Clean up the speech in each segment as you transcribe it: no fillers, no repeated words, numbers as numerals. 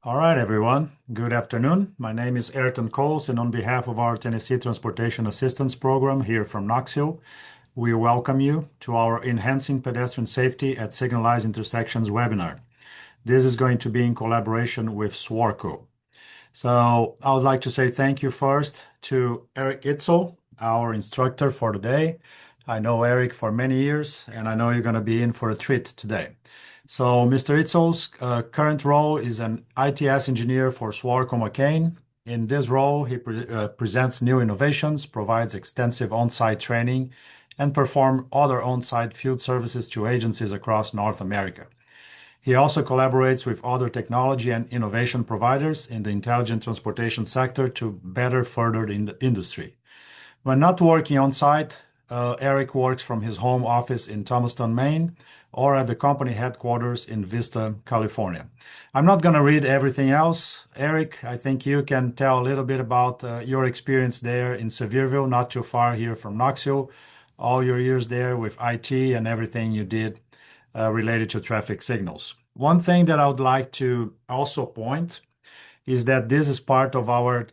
All right, everyone. Good afternoon. My name is Ayrton Coles, and on behalf of our Tennessee Transportation Assistance Program here from Knoxville, we welcome you to our Enhancing Pedestrian Safety at Signalized Intersections webinar. This is going to be in collaboration with SWARCO. So I would like to say thank you first to Eric Itzel, our instructor for today. I know Eric for many years, and I know you're going to be in for a treat today. So Mr. Itzel's current role is an ITS engineer for Swarco McCain. In this role, he presents new innovations, provides extensive on-site training, and perform other on-site field services to agencies across North America. He also collaborates with other technology and innovation providers in the intelligent transportation sector to better further the industry. When not working on site, Eric works from his home office in Thomaston, Maine, or at the company headquarters in Vista, California. I'm not going to read everything else. Eric, I think you can tell a little bit about your experience there in Sevierville, not too far here from Knoxville, all your years there with IT and everything you did related to traffic signals. One thing that I would like to also point is that this is part of our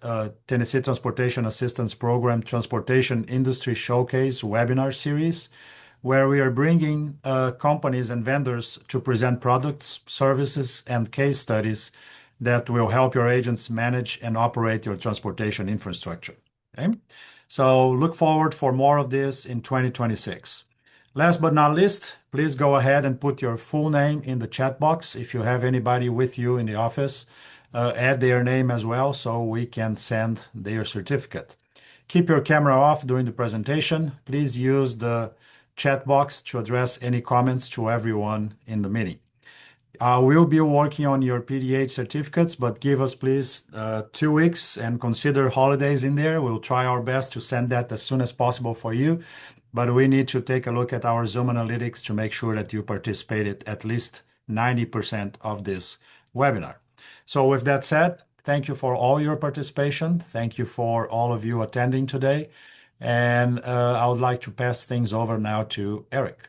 Tennessee Transportation Assistance Program Transportation Industry Showcase webinar series, where we are bringing companies and vendors to present products, services, and case studies that will help your agents manage and operate your transportation infrastructure. Okay? So look forward for more of this in 2026. Last but not least, please go ahead and put your full name in the chat box. If you have anybody with you in the office, add their name as well so we can send their certificate. Keep your camera off during the presentation. Please use the chat box to address any comments to everyone in the meeting. We'll be working on your PDH certificates, but give us please 2 weeks and consider holidays in there. We'll try our best to send that as soon as possible for you, but we need to take a look at our Zoom analytics to make sure that you participated at least 90% of this webinar. So with that said, thank you for all your participation. Thank you for all of you attending today. And I would like to pass things over now to Eric.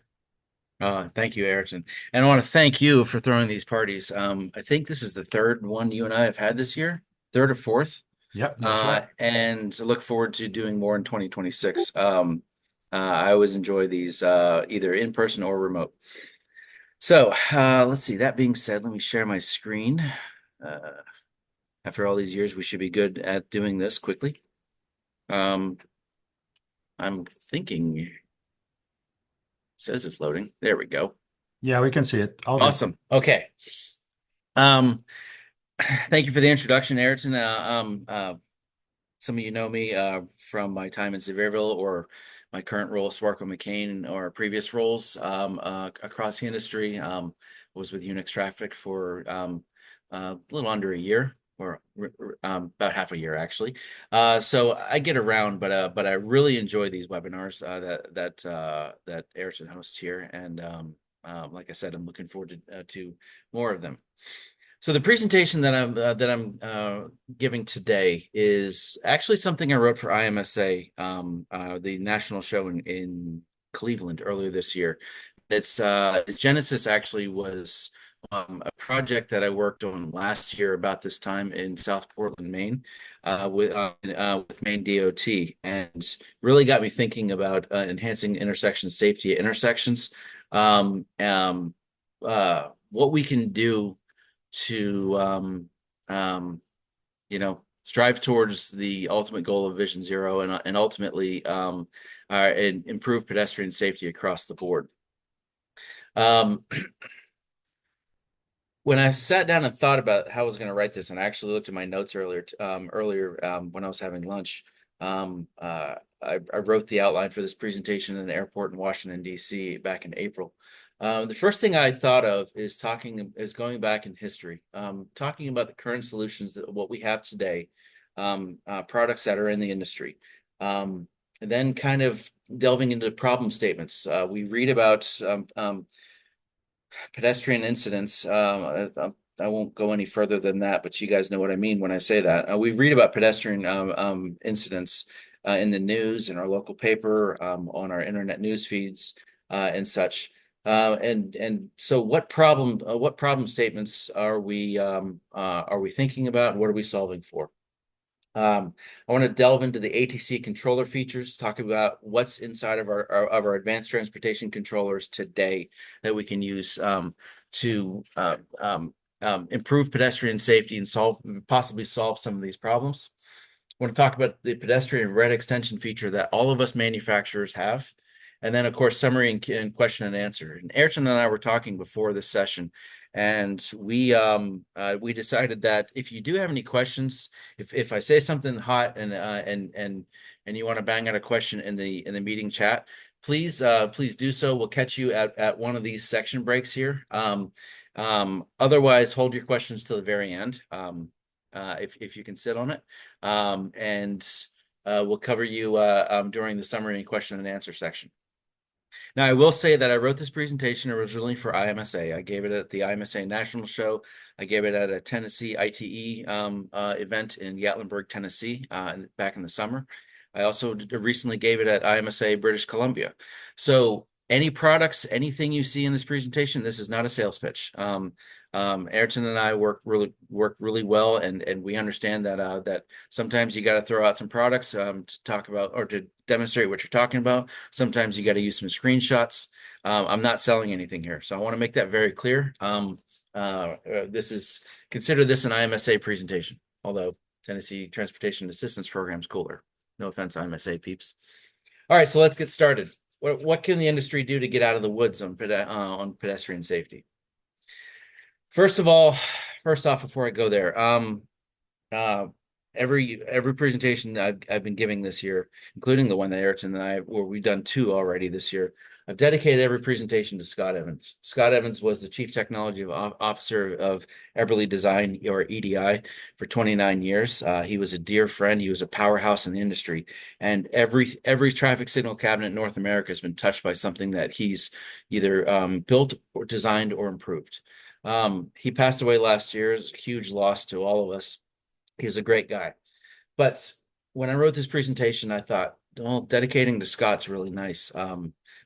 Thank you, Ayrton. And I want to thank you for throwing these parties. I think this is the third one you and I have had this year, third or fourth. Yep, that's right. And I look forward to doing more in 2026. I always enjoy these either in person or remote. So let's see. That being said, let me share my screen. After all these years, we should be good at doing this quickly. I'm thinking. Says it's loading. There we go. Yeah, we can see it. All good. Awesome. Okay. Um, thank you for the introduction, Ayrton. Some of you know me from my time in Sevierville or my current role at Swarco McCain or previous roles across the industry. Was with Unix Traffic for a little under a year or about half a year actually. So I get around, but I really enjoy these webinars that Ayrton hosts here, and like I said, I'm looking forward to more of them. So the presentation that I'm giving today is actually something I wrote for IMSA, the national show in Cleveland earlier this year. Its genesis actually was a project that I worked on last year about this time in South Portland, Maine, with Maine DOT, and really got me thinking about enhancing intersection safety at intersections. What we can do to strive towards the ultimate goal of Vision Zero and ultimately and improve pedestrian safety across the board. When I sat down and thought about how I was going to write this, and I actually looked at my notes earlier when I was having lunch, I wrote the outline for this presentation in the airport in Washington, D.C. back in April. The first thing I thought of is going back in history, talking about the current solutions that what we have today, products that are in the industry, and then kind of delving into problem statements. We read about pedestrian incidents. I won't go any further than that, but you guys know what I mean when I say that. We read about pedestrian incidents in the news, in our local paper, on our internet news feeds, and such. And so what problem statements are we thinking about? What are we solving for? I want to delve into the ATC controller features, talk about what's inside of our advanced transportation controllers today that we can use to improve pedestrian safety and possibly solve some of these problems. I want to talk about the pedestrian red extension feature that all of us manufacturers have. And then, of course, summary and question and answer. And Ayrton and I were talking before this session, and we decided that if you do have any questions, if I say something hot and you want to bang out a question in the meeting chat, please do so. We'll catch you at one of these section breaks here. Otherwise, hold your questions to the very end. If you can sit on it, and we'll cover you during the summary and question and answer section. Now, I will say that I wrote this presentation originally for IMSA. I gave it at the IMSA National Show. I gave it at a Tennessee ITE event in Gatlinburg, Tennessee, back in the summer. I also recently gave it at IMSA British Columbia. So any products, anything you see in this presentation, this is not a sales pitch. Ayrton and I work really well, and we understand that sometimes you got to throw out some products to talk about or to demonstrate what you're talking about. Sometimes you got to use some screenshots. I'm not selling anything here, so I want to make that very clear. Consider this an IMSA presentation, although Tennessee Transportation Assistance Program is cooler. No offense, IMSA peeps. All right, so let's get started. What can the industry do to get out of the woods on pedestrian safety? First off, before I go there, every presentation I've been giving this year, including the one that Ayrton and I, where we've done 2 already this year, I've dedicated every presentation to Scott Evans. Scott Evans was the Chief Technology Officer of Eberly Design, or EDI, for 29 years. He was a dear friend. He was a powerhouse in the industry, and every traffic signal cabinet in North America has been touched by something that he's either built or designed or improved. He passed away last year. It's a huge loss to all of us. He was a great guy. But when I wrote this presentation, I thought, well, dedicating to Scott's really nice.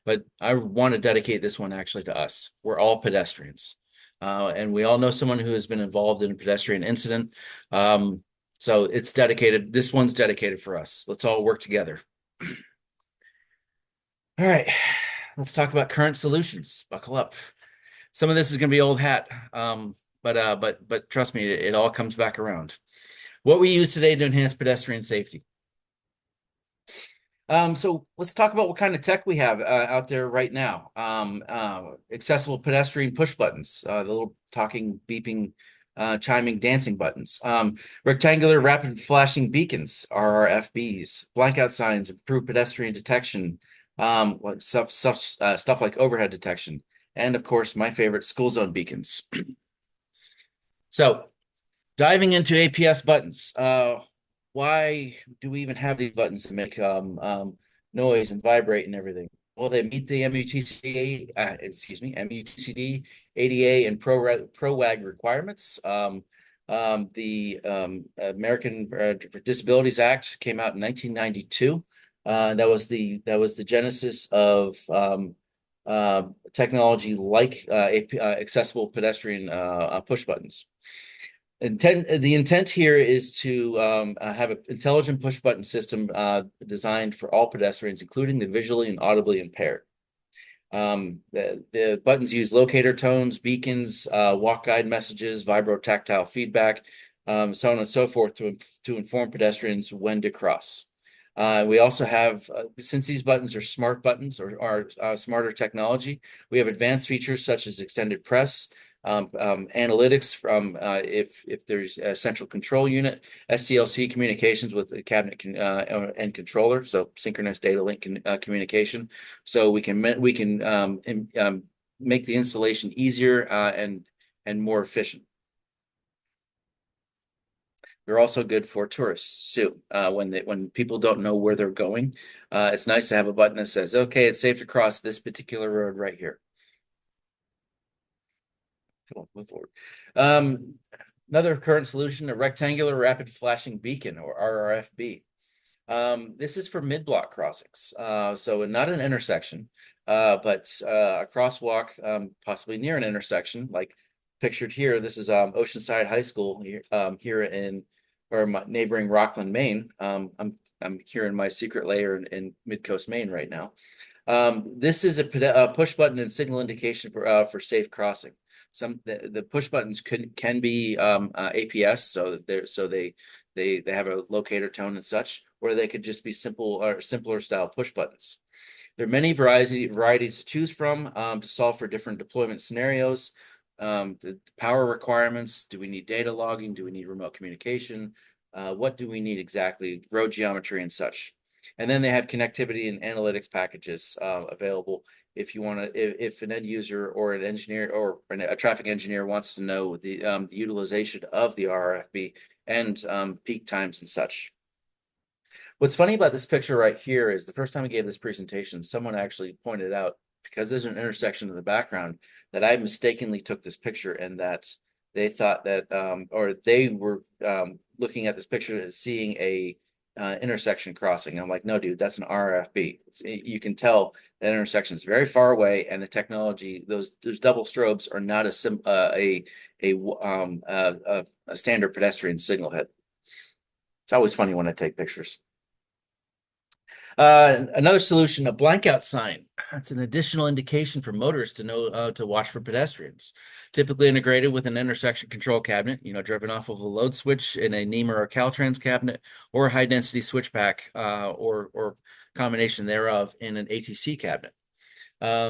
But I want to dedicate this one actually to us. We're all pedestrians. And we all know someone who has been involved in a pedestrian incident. So it's dedicated. This one's dedicated for us. Let's all work together. All right, let's talk about current solutions. Buckle up. Some of this is going to be old hat, but trust me, it all comes back around. What we use today to enhance pedestrian safety. So let's talk about what kind of tech we have out there right now. Accessible pedestrian push buttons, the little talking, beeping, chiming, dancing buttons. Rectangular rapid flashing beacons, RRFBs. Blankout signs, improve pedestrian detection. Stuff like overhead detection. And of course, my favorite, school zone beacons. So diving into APS buttons. Why do we even have these buttons that make noise and vibrate and everything? Well, they meet the MUTCD, ADA, and ProWAG requirements. The American Disabilities Act came out in 1992. That was the genesis of technology like accessible pedestrian push buttons. The intent here is to have an intelligent push button system designed for all pedestrians, including the visually and audibly impaired. The buttons use locator tones, beacons, walk guide messages, vibro-tactile feedback, so on and so forth to inform pedestrians when to cross. We also have, since these buttons are smart buttons or are smarter technology, we have advanced features such as extended press, analytics from if there's a central control unit, SDLC communications with the cabinet and controller, so synchronous data link communication. So we can make the installation easier and more efficient. They're also good for tourists too. When people don't know where they're going, it's nice to have a button that says, "Okay, it's safe to cross this particular road right here." Cool, move forward. Another current solution, a rectangular rapid flashing beacon, or RRFB. This is for mid-block crossings, so not an intersection, but a crosswalk, possibly near an intersection, like pictured here. This is Oceanside High School here in or my neighboring Rockland, Maine. I'm here in my secret lair in Mid-Coast, Maine right now. This is a push button and signal indication for safe crossing. The push buttons can be APS, so that they have a locator tone and such, or they could just be simple or simpler style push buttons. There are many varieties to choose from to solve for different deployment scenarios. The power requirements, do we need data logging? Do we need remote communication? What do we need exactly? Road geometry and such. And then they have connectivity and analytics packages available if you want to, if an end user or an engineer or a traffic engineer wants to know the utilization of the RFB and peak times and such. What's funny about this picture right here is the first time I gave this presentation, someone actually pointed out, because there's an intersection in the background, that I mistakenly took this picture and that they thought that, or they were looking at this picture and seeing a intersection crossing. I'm like, no, dude, that's an RFB. You can tell that intersection is very far away, and the technology, those double strobes are not a standard pedestrian signal head. It's always funny when I take pictures. Another solution, a blank out sign. It's an additional indication for motorists to know to watch for pedestrians. Typically integrated with an intersection control cabinet, driven off of a load switch in a NEMA or Caltrans cabinet, or a high density switch pack or combination thereof in an ATC cabinet.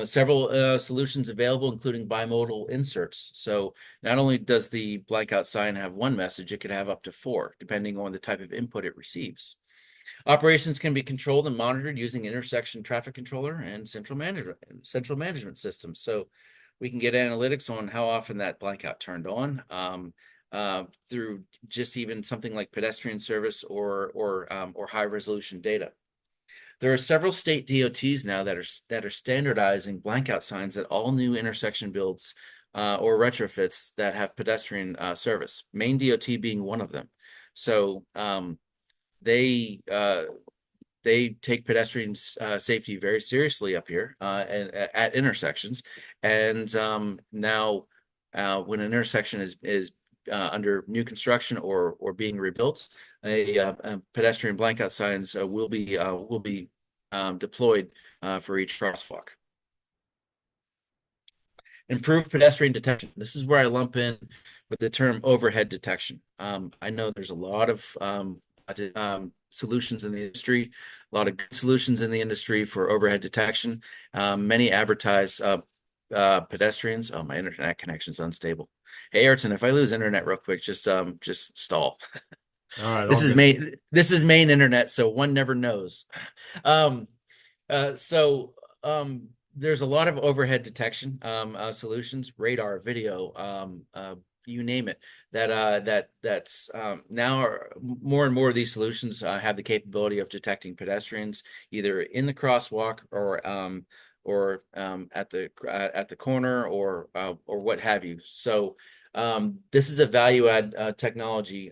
Several solutions available, including bimodal inserts. So not only does the blank out sign have one message, it could have up to 4, depending on the type of input it receives. Operations can be controlled and monitored using intersection traffic controller and central management systems. So we can get analytics on how often that blank out turned on through just even something like pedestrian service or high resolution data. There are several state DOTs now that are standardizing blank out signs at all new intersection builds or retrofits that have pedestrian service. Maine DOT being one of them. So they take pedestrian safety very seriously up here and at intersections. And now, when an intersection is under new construction or being rebuilt, a pedestrian blankout signs will be deployed for each crosswalk. Improved pedestrian detection. This is where I lump in with the term overhead detection. I know there's a lot of solutions in the industry, a lot of good solutions in the industry for overhead detection. Many advertise pedestrians. Oh, my internet connection's unstable. Hey, Ayrton, if I lose internet real quick, just stall. All right. This is Maine. This is Maine internet, so one never knows. So there's a lot of overhead detection solutions, radar, video, you name it. That's now more and more of these solutions have the capability of detecting pedestrians either in the crosswalk or at the corner or what have you. So this is a value add technology,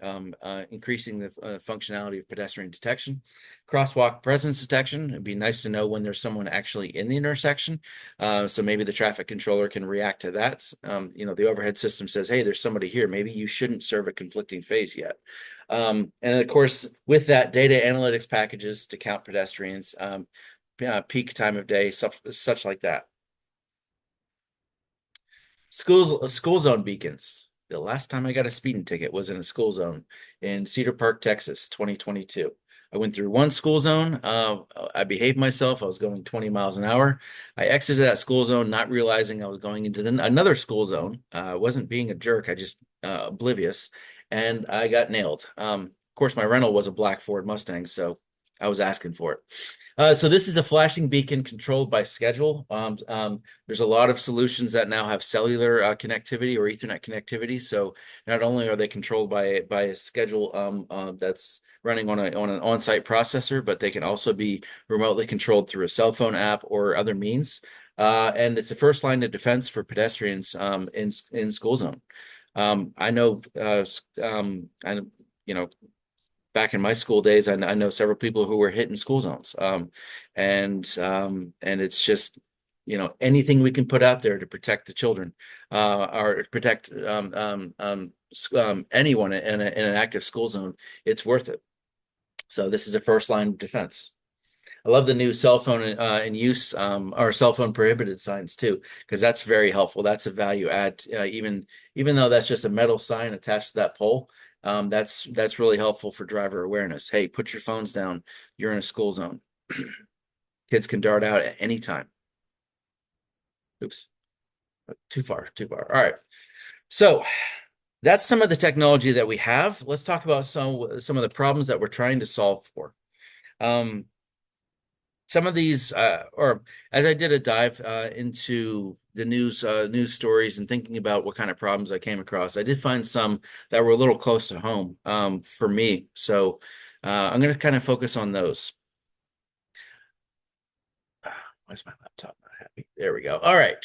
increasing the functionality of pedestrian detection. Crosswalk presence detection. It'd be nice to know when there's someone actually in the intersection. So maybe the traffic controller can react to that. The overhead system says, hey, there's somebody here. Maybe you shouldn't serve a conflicting phase yet. And of course, with that, data analytics packages to count pedestrians, peak time of day, such like that. School zone beacons. The last time I got a speeding ticket was in a school zone in Cedar Park, Texas, 2022. I went through one school zone. I behaved myself. I was going 20 miles an hour. I exited that school zone, not realizing I was going into another school zone. I wasn't being a jerk. I just oblivious, and I got nailed. Of course, my rental was a black Ford Mustang, so I was asking for it. So this is a flashing beacon controlled by schedule. There's a lot of solutions that now have cellular connectivity or Ethernet connectivity. So not only are they controlled by a schedule that's running on an on-site processor, but they can also be remotely controlled through a cell phone app or other means. And it's the first line of defense for pedestrians in school zone. I know, back in my school days, I know several people who were hit in school zones. And it's just, anything we can put out there to protect the children, or protect anyone in an active school zone, it's worth it. So this is a first line of defense. I love the new cell phone in use, or cell phone prohibited signs too, because that's very helpful. That's a value add, even though that's just a metal sign attached to that pole. That's really helpful for driver awareness. Hey, put your phones down. You're in a school zone. Kids can dart out at any time. Oops, too far, too far. All right. So that's some of the technology that we have. Let's talk about some of the problems that we're trying to solve for. Some of these, or as I did a dive into the news stories and thinking about what kind of problems I came across, I did find some that were a little close to home for me. So I'm going to kind of focus on those. Why's my laptop not happy? There we go. All right.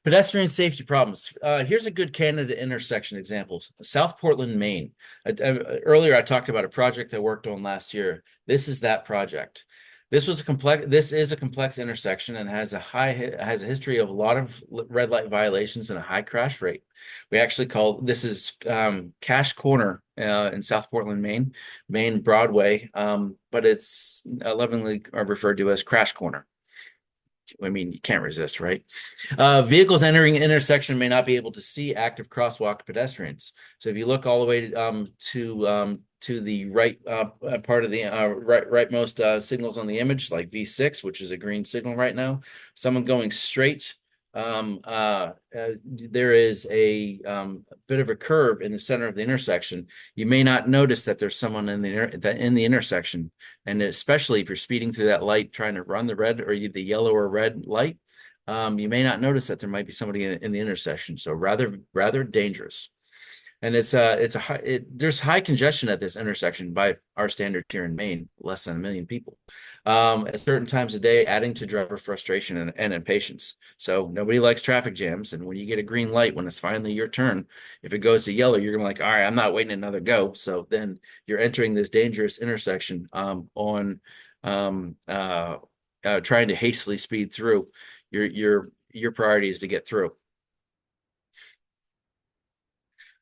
Pedestrian safety problems. Here's a good candidate intersection example. South Portland, Maine. Earlier, I talked about a project I worked on last year. This is that project. This is a complex intersection and has a history of a lot of red light violations and a high crash rate. We actually call this is Cash Corner in South Portland, Maine Broadway, but it's lovingly referred to as Crash Corner. I mean, you can't resist, right? Vehicles entering an intersection may not be able to see active crosswalk pedestrians. So if you look all the way to the right part of the rightmost signals on the image, like V6, which is a green signal right now, someone going straight, there is a bit of a curve in the center of the intersection. You may not notice that there's someone in the intersection, and especially if you're speeding through that light, trying to run the red or the yellow or red light, you may not notice that there might be somebody in the intersection. So rather dangerous. And there's high congestion at this intersection by our standard here in Maine, less than 1 million people, at certain times of day, adding to driver frustration and impatience. So nobody likes traffic jams. And when you get a green light, when it's finally your turn, if it goes to yellow, you're gonna be like, all right, I'm not waiting another go. So then you're entering this dangerous intersection trying to hastily speed through. Your priority is to get through.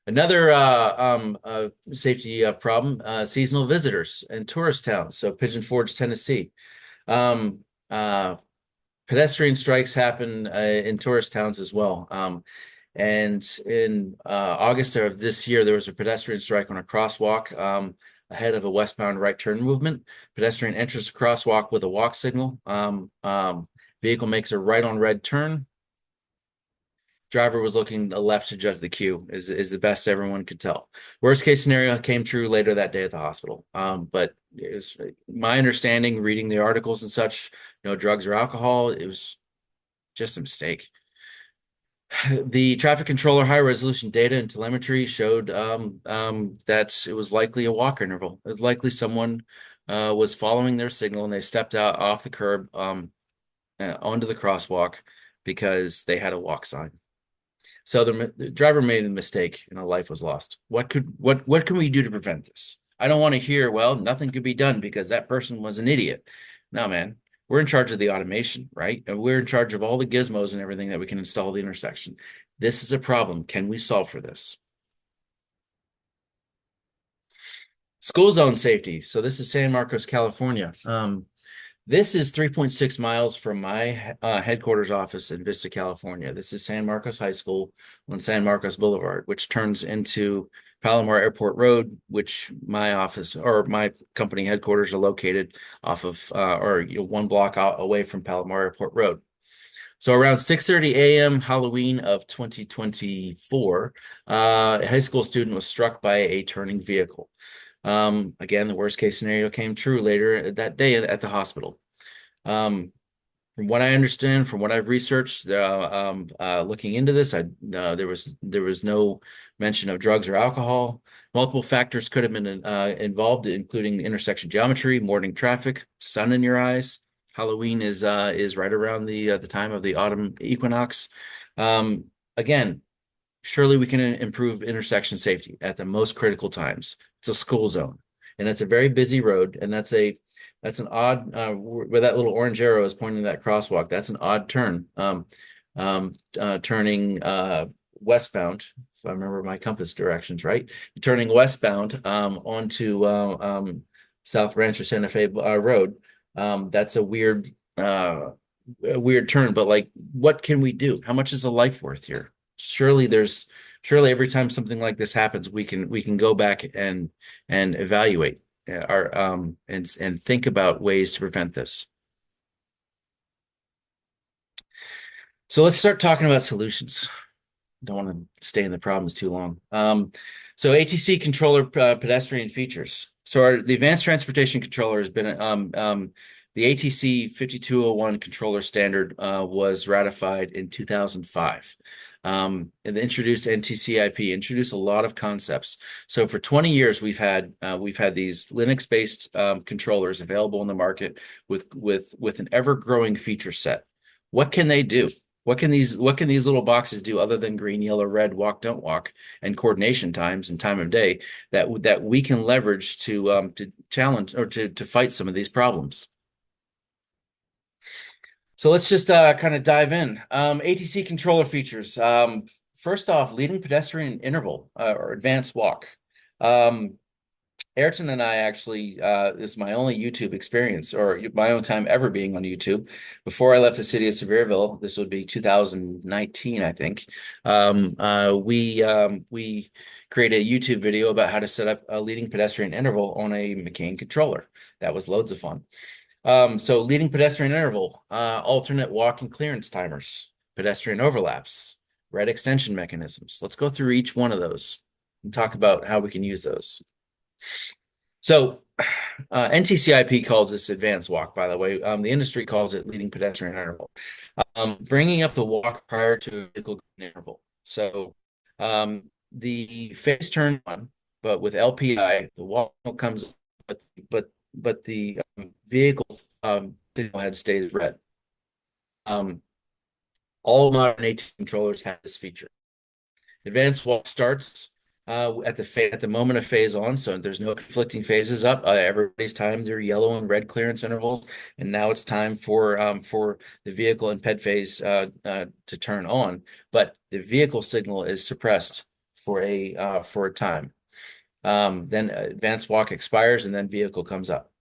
Another safety problem, seasonal visitors and tourist towns. So Pigeon Forge, Tennessee. Um, uh, Pedestrian strikes happen in tourist towns as well. And in August of this year, there was a pedestrian strike on a crosswalk ahead of a westbound right turn movement. Pedestrian enters the crosswalk with a walk signal. Vehicle makes a right on red turn. Driver was looking left to judge the queue is the best everyone could tell. Worst case scenario came true later that day at the hospital. But it was my understanding, reading the articles and such, no drugs or alcohol. It was just a mistake. The traffic controller high resolution data and telemetry showed that it was likely a walk interval. It was likely someone was following their signal and they stepped out off the curb onto the crosswalk because they had a walk sign. So the driver made a mistake and a life was lost. What can we do to prevent this? I don't want to hear, well, nothing could be done because that person was an idiot. No, man, we're in charge of the automation, right? And we're in charge of all the gizmos and everything that we can install at the intersection. This is a problem. Can we solve for this? School zone safety. So this is San Marcos, California. This is 3.6 miles from my headquarters office in Vista, California. This is San Marcos High School on San Marcos Boulevard, which turns into Palomar Airport Road, which my office or my company headquarters are located off of, one block out away from Palomar Airport Road. So around 6:30 a.m. Halloween of 2024, a high school student was struck by a turning vehicle. Again, the worst case scenario came true later that day at the hospital. From what I understand, from what I've researched, looking into this, there was no mention of drugs or alcohol. Multiple factors could have been involved, including intersection geometry, morning traffic, sun in your eyes. Halloween is right around the time of the autumn equinox. Again, surely we can improve intersection safety at the most critical times. It's a school zone, and it's a very busy road, and that's an odd where that little orange arrow is pointing to that crosswalk. That's an odd turn, turning westbound. If I remember my compass directions right, turning westbound onto South Rancho Santa Fe Road. That's a weird turn, but like, what can we do? How much is a life worth here? Surely every time something like this happens, we can go back and evaluate our and think about ways to prevent this. So let's start talking about solutions. Don't want to stay in the problems too long. So ATC controller pedestrian features. So the Advanced Transportation Controller has been the ATC 5201 controller standard was ratified in 2005. And introduced NTCIP, introduced a lot of concepts. So for 20 years, we've had these Linux-based controllers available in the market with an ever-growing feature set. What can they do? What can these little boxes do other than green, yellow, red, walk, don't walk, and coordination times and time of day that we can leverage to challenge or to fight some of these problems? So let's just kind of dive in. ATC controller features. First off, leading pedestrian interval or advanced walk. Ayrton and I actually, this is my only YouTube experience or my own time ever being on YouTube. Before I left the city of Sevierville, this would be 2019, I think. We created a YouTube video about how to set up a leading pedestrian interval on a McCain controller. That was loads of fun. So leading pedestrian interval, alternate walk and clearance timers, pedestrian overlaps, red extension mechanisms. Let's go through each one of those and talk about how we can use those. So NTCIP calls this advanced walk, by the way. The industry calls it leading pedestrian interval. Bringing up the walk prior to a vehicle interval. So the phase turn on, but with LPI, the walk comes, but the vehicle signal head stays red. All modern AT controllers have this feature. Advanced walk starts at the moment of phase on, so there's no conflicting phases up. Everybody's timed their yellow and red clearance intervals, and now it's time for the vehicle and ped phase to turn on. But the vehicle signal is suppressed for a time. Then advanced walk expires, and then vehicle comes up.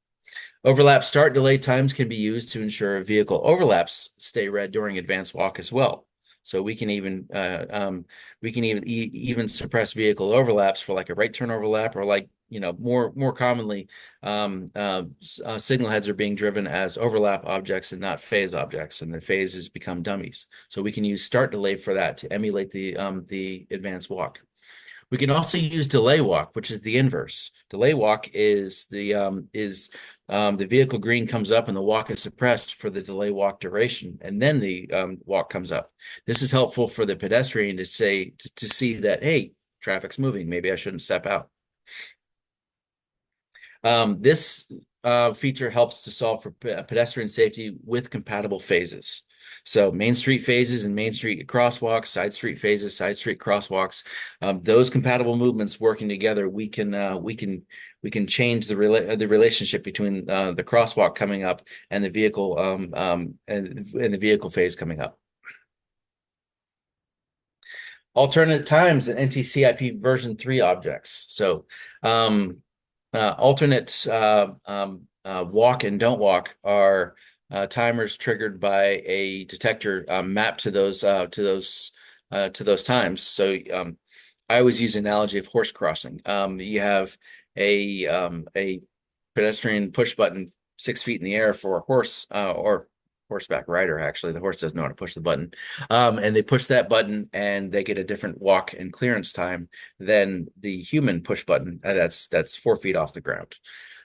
Overlap start delay times can be used to ensure vehicle overlaps stay red during advanced walk as well. So we can even even suppress vehicle overlaps for like a right turn overlap, or like, more commonly, signal heads are being driven as overlap objects and not phase objects, and the phases become dummies. So we can use start delay for that to emulate the advanced walk. We can also use delay walk, which is the inverse. Delay walk is the vehicle green comes up and the walk is suppressed for the delay walk duration, and then the walk comes up. This is helpful for the pedestrian to see that, hey, traffic's moving, maybe I shouldn't step out. This feature helps to solve for pedestrian safety with compatible phases. So Main Street phases and Main Street crosswalks, side street phases, side street crosswalks, those compatible movements working together, we can change the relationship between the crosswalk coming up and the vehicle and the vehicle phase coming up. Alternate times in NTCIP version 3 objects. So alternate walk and don't walk are timers triggered by a detector mapped to those times. So I always use an analogy of horse crossing. You have a pedestrian push button 6 feet in the air for a horse or horseback rider. Actually, the horse doesn't know how to push the button, and they push that button and they get a different walk and clearance time than the human push button. That's 4 feet off the ground.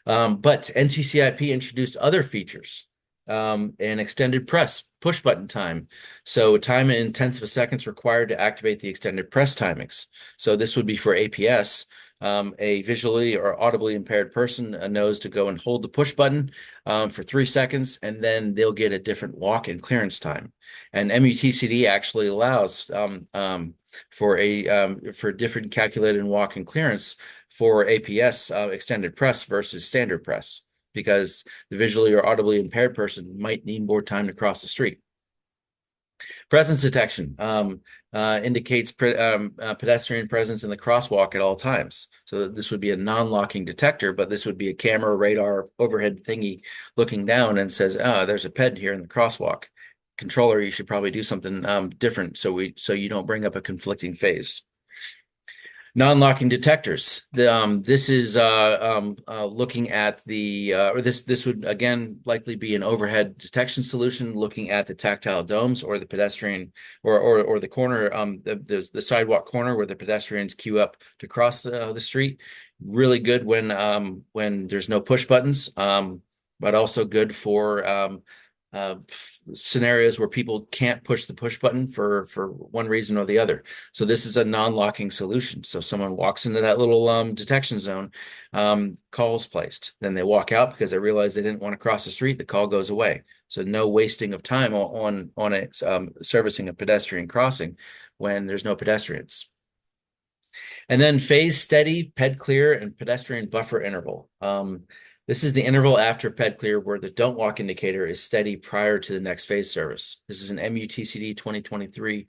But NTCIP introduced other features. An extended press push button time. So time in tenths of a seconds required to activate the extended press timings. So this would be for APS. A visually or audibly impaired person knows to go and hold the push button for 3 seconds, and then they'll get a different walk and clearance time. And MUTCD actually allows for different calculated walk and clearance for APS extended press versus standard press, because the visually or audibly impaired person might need more time to cross the street. Presence detection indicates pedestrian presence in the crosswalk at all times. So this would be a non-locking detector, but this would be a camera, radar, overhead thingy looking down and says, there's a ped here in the crosswalk. Controller, you should probably do something different so you don't bring up a conflicting phase. Non-locking detectors. This is looking at this would again likely be an overhead detection solution, looking at the tactile domes or the pedestrian or the corner, the sidewalk corner where the pedestrians queue up to cross the street. Really good when there's no push buttons, but also good for scenarios where people can't push the push button for one reason or the other. So this is a non-locking solution. So someone walks into that little detection zone, call's placed. Then they walk out because they realize they didn't want to cross the street. The call goes away. So no wasting of time on it, servicing a pedestrian crossing when there's no pedestrians. And then phase steady, ped clear, and pedestrian buffer interval. This is the interval after ped clear where the don't walk indicator is steady prior to the next phase service. This is an MUTCD 2023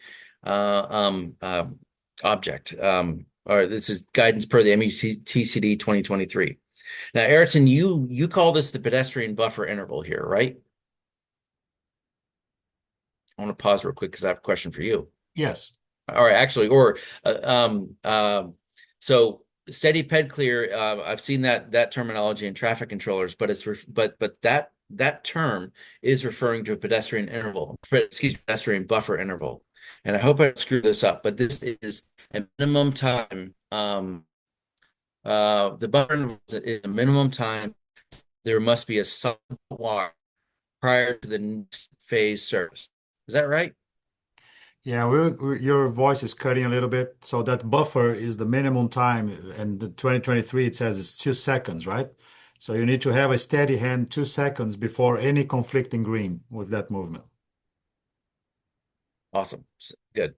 object, or this is guidance per the MUTCD 2023. Now, Ayrton, you call this the pedestrian buffer interval here, right? I want to pause real quick because I have a question for you. Yes. All right, actually, so steady ped clear. I've seen that terminology in traffic controllers, but that term is referring to a pedestrian interval. Excuse me, pedestrian buffer interval. And I hope I don't screw this up, but this is a minimum time. The buffer interval is a minimum time. There must be a solid walk prior to the next phase service. Is that right? Yeah, your voice is cutting a little bit. So that buffer is the minimum time, and the 2023 it says it's 2 seconds, right? So you need to have a steady hand 2 seconds before any conflicting green with that movement. Awesome. Good.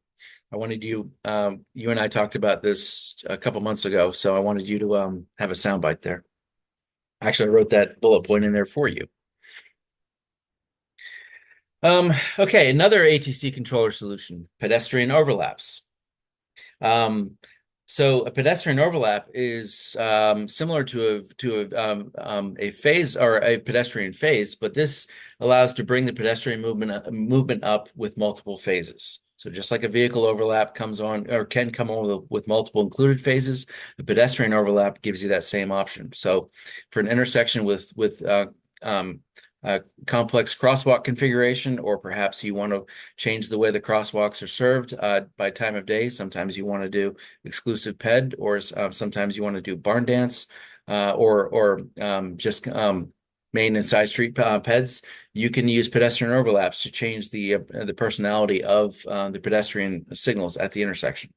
I wanted you and I talked about this a couple months ago, so I wanted you to have a soundbite there. Actually, I wrote that bullet point in there for you. Okay, another ATC controller solution, pedestrian overlaps. So a pedestrian overlap is similar to a phase or a pedestrian phase, but this allows to bring the pedestrian movement up with multiple phases. So just like a vehicle overlap comes on or can come on with multiple included phases, a pedestrian overlap gives you that same option. So for an intersection with complex crosswalk configuration, or perhaps you want to change the way the crosswalks are served by time of day. Sometimes you want to do exclusive ped, or sometimes you want to do barn dance, or just main and side street peds. You can use pedestrian overlaps to change the personality of the pedestrian signals at the intersection.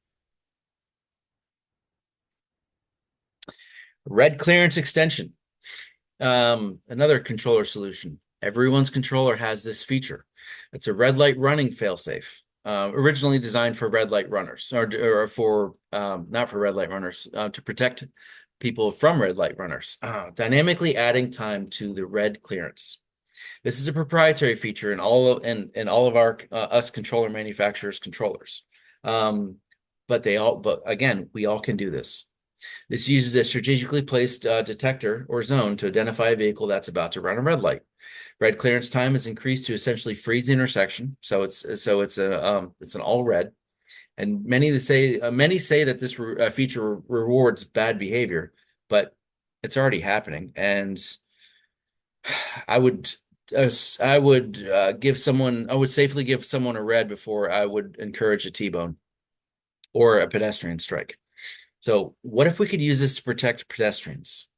Red clearance extension. Another controller solution. Everyone's controller has this feature. It's a red light running failsafe, originally designed for red light runners, or for not for red light runners, to protect people from red light runners, dynamically adding time to the red clearance. This is a proprietary feature in all of our us controller manufacturers' controllers. But again, we all can do this. This uses a strategically placed detector or zone to identify a vehicle that's about to run a red light. Red clearance time is increased to essentially freeze the intersection, so it's an all red. And many say that this feature rewards bad behavior, but it's already happening. And I would safely give someone a red before I would encourage a T-bone or a pedestrian strike. So what if we could use this to protect pedestrians?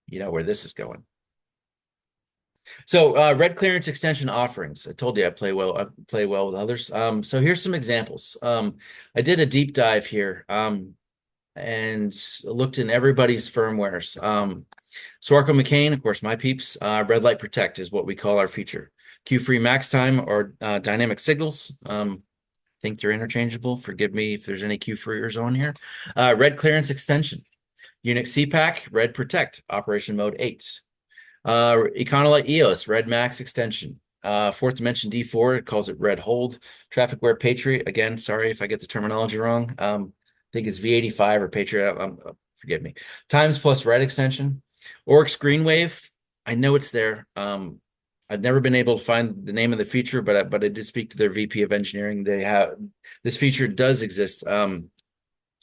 You know where this is going. So red clearance extension offerings. I told you I play well with others. So here's some examples. I did a deep dive here. and looked in everybody's firmwares. Swarco McCain, of course, my peeps, red light protect is what we call our feature. Q-free max time or dynamic signals. Think they're interchangeable. Forgive me if there's any Q-freers on here. Red clearance extension. Unix CPAC, red protect, operation mode 8. Econolite EOS, red max extension. Fourth dimension D4, it calls it red hold. Trafficware Patriot, again, sorry if I get the terminology wrong. I think it's V85 or Patriot. Forgive me. Times plus red extension. Oryx Greenwave, I know it's there. I've never been able to find the name of the feature, but I did speak to their VP of engineering. They have this feature does exist. I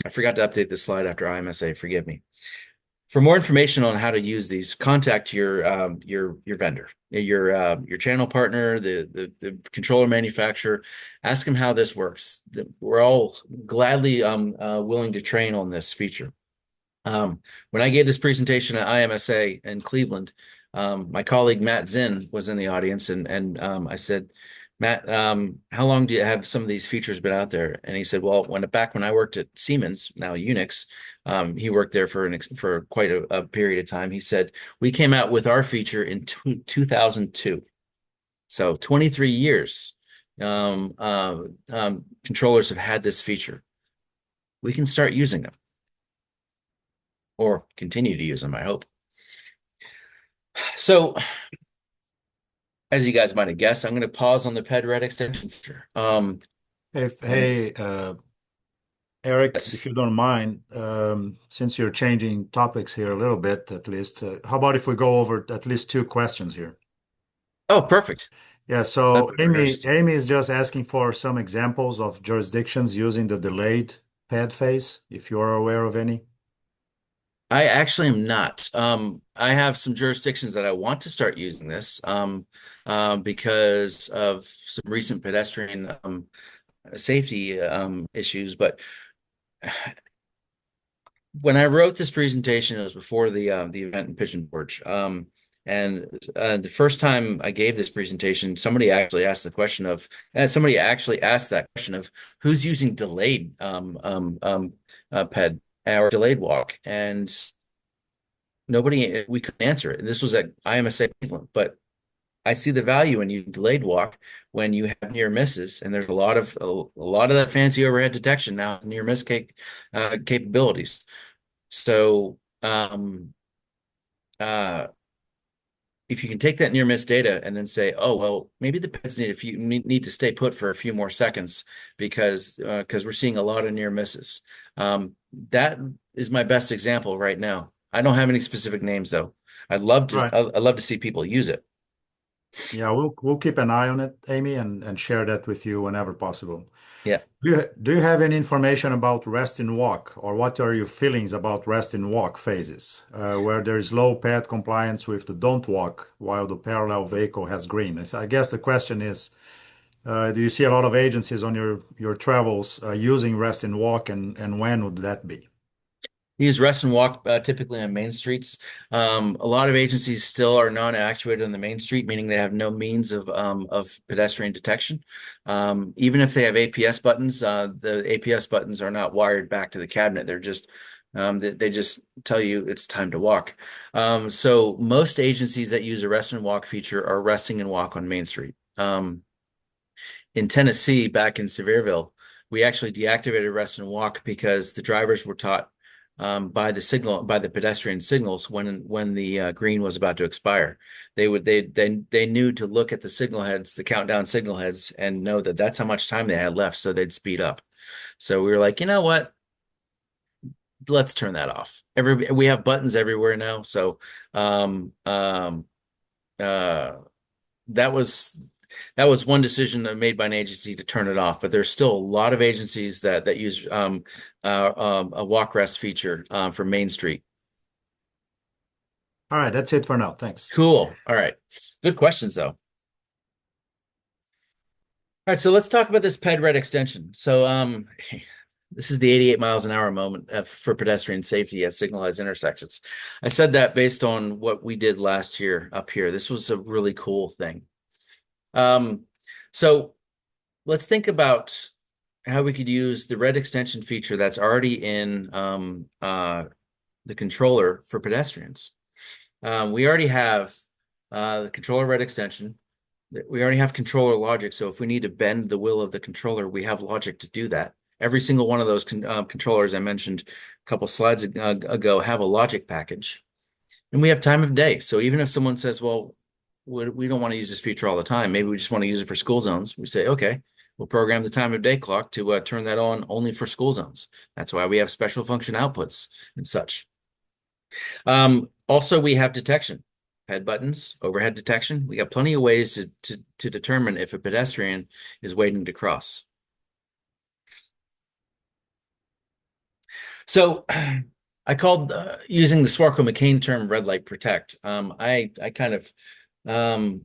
forgot to update this slide after IMSA. Forgive me. For more information on how to use these, contact your vendor, your channel partner, the controller manufacturer. Ask them how this works. We're all gladly willing to train on this feature. When I gave this presentation at IMSA in Cleveland, my colleague Matt Zinn was in the audience, and I said, Matt, how long do you have some of these features been out there? And he said, well, back when I worked at Siemens, now Unix, he worked there for quite a period of time. He said, we came out with our feature in 2002. So 23 years, controllers have had this feature. We can start using them or continue to use them, I hope. So as you guys might have guessed, I'm going to pause on the PED-RED extension feature. Hey, Eric, if you don't mind, since you're changing topics here a little bit, at least, how about if we go over at least two questions here? Oh, perfect. Yeah, so Amy is just asking for some examples of jurisdictions using the delayed pad phase, if you're aware of any. I actually am not. I have some jurisdictions that I want to start using this because of some recent pedestrian safety issues. But when I wrote this presentation, it was before the event in Pigeon Forge. And the first time I gave this presentation, somebody actually asked that question of who's using delayed PED or delayed walk, and we couldn't answer it. And this was at IMSA Cleveland, but I see the value in using delayed walk when you have near misses, and there's a lot of that fancy overhead detection now, near miss capabilities. So if you can take that near miss data and then say, oh, well, maybe the pets need to stay put for a few more seconds because we're seeing a lot of near misses. That is my best example right now. I don't have any specific names though. I'd love to see people use it. Yeah, we'll keep an eye on it, Amy, and share that with you whenever possible. Yeah. Do you have any information about rest and walk, or what are your feelings about rest and walk phases, where there is low pad compliance with the don't walk while the parallel vehicle has green? I guess the question is, do you see a lot of agencies on your travels using rest and walk, and when would that be? Use rest and walk typically on main streets. A lot of agencies still are non-actuated on the main street, meaning they have no means of pedestrian detection. Even if they have APS buttons, the APS buttons are not wired back to the cabinet. They're just they just tell you it's time to walk. So most agencies that use a rest and walk feature are resting and walk on Main Street. In Tennessee, back in Sevierville, we actually deactivated rest and walk because the drivers were taught by the pedestrian signals when the green was about to expire. They knew to look at the signal heads, the countdown signal heads, and know that that's how much time they had left, so they'd speed up. So we were like, you know what? Let's turn that off. We have buttons everywhere now, so that was one decision made by an agency to turn it off, but there's still a lot of agencies that use a walk rest feature for Main Street. All right, that's it for now. Thanks. Cool. All right. Good questions, though. All right, so let's talk about this PED-RED extension. So this is the 88 miles an hour moment for pedestrian safety at signalized intersections. I said that based on what we did last year up here. This was a really cool thing. So let's think about how we could use the red extension feature that's already in the controller for pedestrians. We already have the controller red extension. We already have controller logic. So if we need to bend the will of the controller, we have logic to do that. Every single one of those controllers I mentioned a couple slides ago have a logic package. And we have time of day. So even if someone says, well, we don't want to use this feature all the time, maybe we just want to use it for school zones, we say, okay, we'll program the time of day clock to turn that on only for school zones. That's why we have special function outputs and such. Also, we have detection, head buttons, overhead detection. We got plenty of ways to determine if a pedestrian is waiting to cross. So I called using the Swarco-McCain term red light protect. I kind of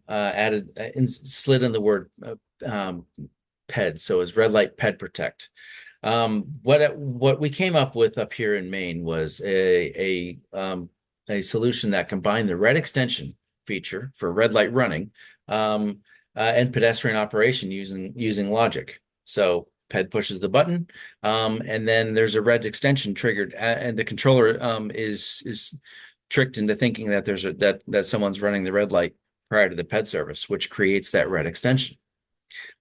added slid in the word PED, so it's red light PED protect. What we came up with up here in Maine was a solution that combined the red extension feature for red light running and pedestrian operation using logic. So PED pushes the button, and then there's a red extension triggered, and the controller is tricked into thinking that that someone's running the red light prior to the PED service, which creates that red extension.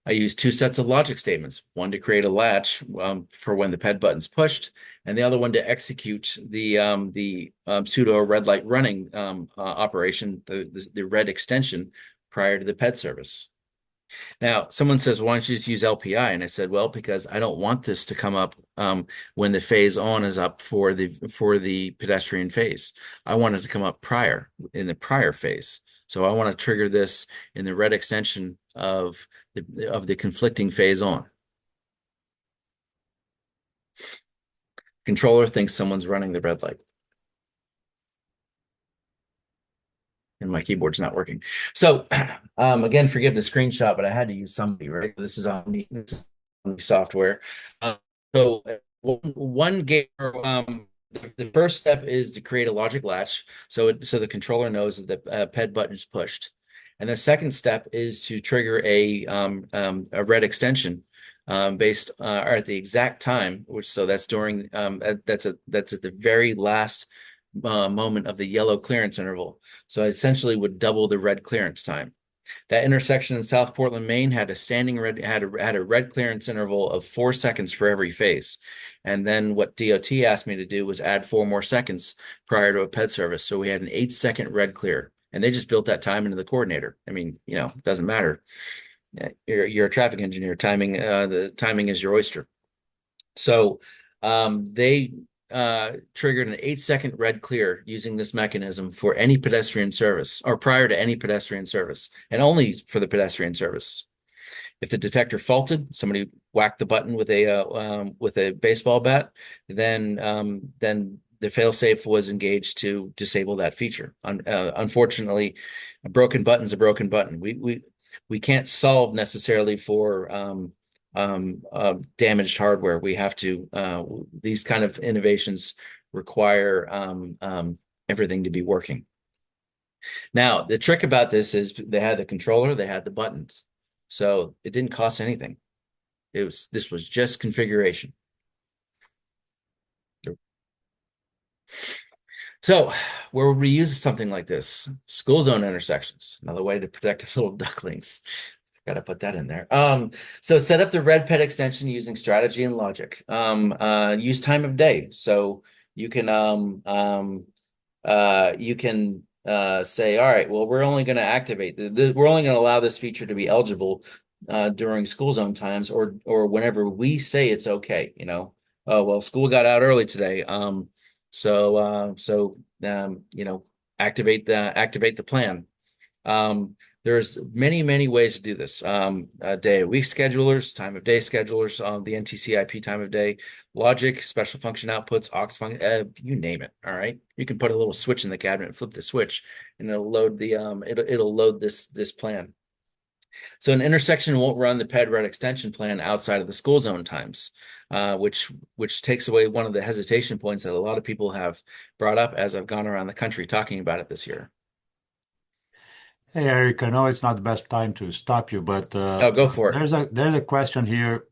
I use two sets of logic statements, one to create a latch for when the PED button's pushed, and the other one to execute the pseudo red light running operation, the red extension prior to the PED service. Now, someone says, why don't you just use LPI? And I said, well, because I don't want this to come up when the phase on is up for the pedestrian phase. I want it to come up prior in the prior phase. So I want to trigger this in the red extension of the conflicting phase on. Controller thinks someone's running the red light. And my keyboard's not working. So again, forgive the screenshot, but I had to use somebody, right? This is on the software. So one game, the first step is to create a logic latch, so the controller knows that the PED button is pushed, and the second step is to trigger a red extension based or at the exact time, which so that's during that's at the very last moment of the yellow clearance interval. So I essentially would double the red clearance time. That intersection in South Portland, Maine had a red clearance interval of 4 seconds for every phase. And then what DOT asked me to do was add 4 more seconds prior to a PED service. So we had an 8-second red clear. And they just built that time into the coordinator. I mean, it doesn't matter. You're a traffic engineer. The timing is your oyster. So they triggered an 8-second red clear using this mechanism for any pedestrian service or prior to any pedestrian service, and only for the pedestrian service. If the detector faulted, somebody whacked the button with a baseball bat, then the failsafe was engaged to disable that feature. Unfortunately, a broken button's a broken button. We can't solve necessarily for damaged hardware. We have to, these kind of innovations require everything to be working. Now, the trick about this is they had the controller, they had the buttons. So it didn't cost anything. This was just configuration. So where would we use something like this? School zone intersections, another way to protect the little ducklings. Got to put that in there. So set up the red PED extension using strategy and logic. Use time of day. So you can say, all right, well, we're only going to activate we're only going to allow this feature to be eligible during school zone times or whenever we say it's okay. Oh well, school got out early today. Activate the plan. There's many ways to do this. Day of week schedulers, time of day schedulers, the NTCIP time of day, logic, special function outputs, aux function, you name it. All right. You can put a little switch in the cabinet, flip the switch, and it'll load it'll load this plan. So an intersection won't run the PED red extension plan outside of the school zone times, which takes away one of the hesitation points that a lot of people have brought up as I've gone around the country talking about it this year. Hey, Eric, I know it's not the best time to stop you, but Oh, go for it. there's a question here.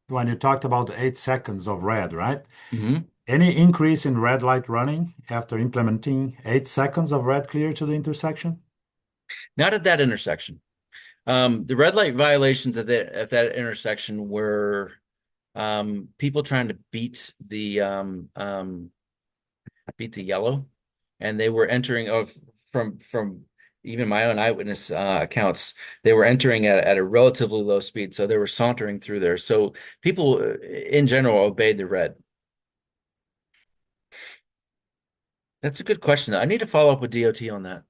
when you talked about the 8 seconds of red, right? Hmm. Any increase in red light running after implementing 8 seconds of red clear to the intersection? Not at that intersection. The red light violations at that intersection were people trying to beat the yellow, and they were entering of from even my own eyewitness accounts. They were entering at a relatively low speed, so they were sauntering through there. So people in general obeyed the red. That's a good question. I need to follow up with DOT on that.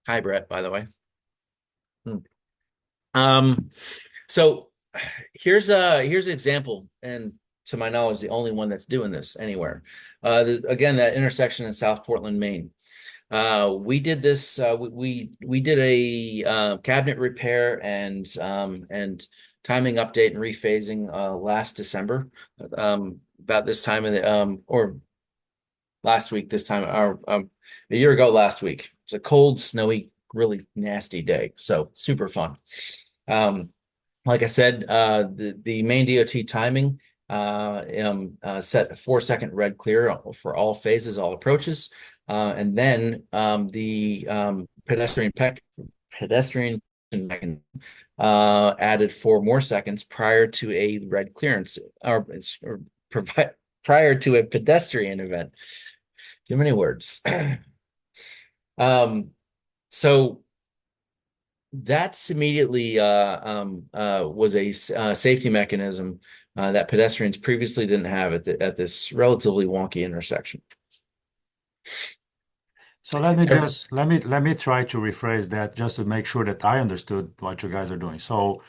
Hi, Brett, by the way. Hmm. Um, so here's an example, and to my knowledge, the only one that's doing this anywhere. Again, that intersection in South Portland, Maine. We did this. We did a cabinet repair and timing update and rephasing last December, about this time of the or last week this time, or a year ago last week. It's a cold, snowy, really nasty day, so super fun. Um, like I said, the main DOT timing set a 4 second red clear for all phases, all approaches, and then the pedestrian mechanism added 4 more seconds prior to a red clearance, or provide prior to a pedestrian event. Too many words. Um, so that's immediately was a safety mechanism that pedestrians previously didn't have at this relatively wonky intersection. So let me try to rephrase that just to make sure that I understood what you guys are doing. So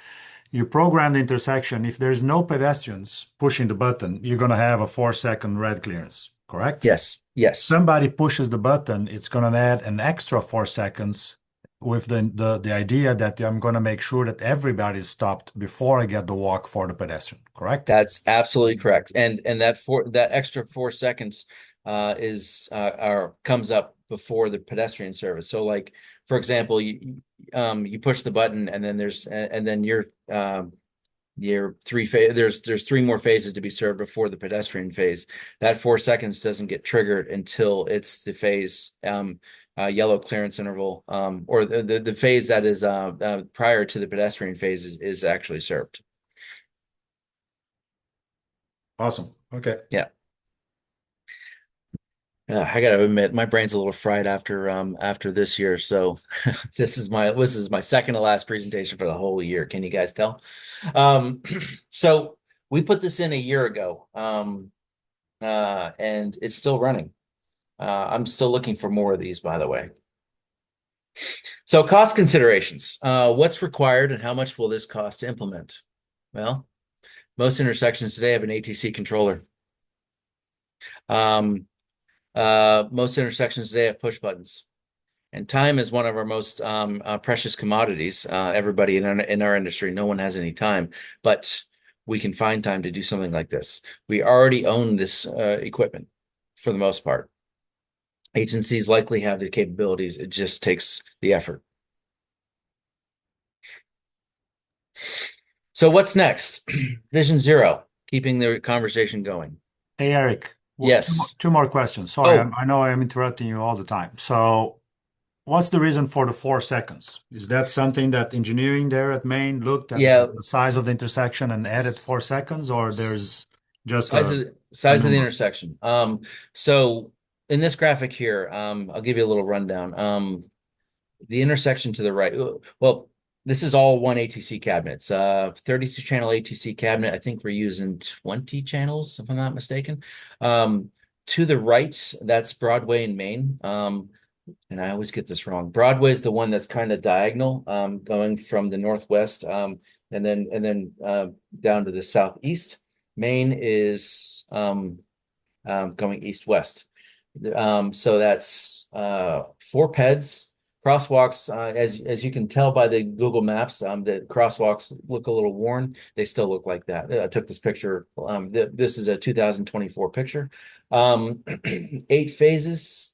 you program the intersection. If there's no pedestrians pushing the button, you're going to have a 4 second red clearance, correct? Yes, yes, Somebody pushes the button, it's going to add an extra 4 seconds with the idea that I'm going to make sure that everybody is stopped before I get the walk for the pedestrian, correct? that's absolutely correct. And that extra 4 seconds is or comes up before the pedestrian service. So like for example, you push the button and then your there's three more phases to be served before the pedestrian phase. That 4 seconds doesn't get triggered until it's the phase yellow clearance interval, or the phase that is prior to the pedestrian phase is actually served. Awesome. Okay. Yeah. I gotta admit, my brain's a little fried after this year. So this is my second to last presentation for the whole year. Can you guys tell? Um, so we put this in a year ago, and it's still running. I'm still looking for more of these, by the way. So cost considerations. What's required and how much will this cost to implement? Well, most intersections today have an ATC controller. Um, most intersections today have push buttons. And time is one of our most precious commodities. Everybody in our industry, no one has any time, but we can find time to do something like this. We already own this equipment for the most part. Agencies likely have the capabilities. It just takes the effort. So what's next? Vision Zero, keeping the conversation going. Hey, Eric, well, Yes. two more questions. Sorry, Oh, I know I'm interrupting you all the time. So what's the reason for the 4 seconds? Is that something that engineering there at Maine looked at yeah. the size of the intersection and added 4 seconds, or there's just a Size of the number? intersection. So in this graphic here, I'll give you a little rundown. The intersection to the right. Well, this is all one ATC cabinet. It's 32 channel ATC cabinet. I think we're using 20 channels, if I'm not mistaken. To the right, that's Broadway in Maine. And I always get this wrong. Broadway is the one that's kind of diagonal, going from the northwest, and then down to the southeast. Maine is going east-west. So that's four PEDs, crosswalks. As you can tell by the Google Maps, the crosswalks look a little worn. They still look like that. I took this picture. This is a 2024 picture. 8 phases.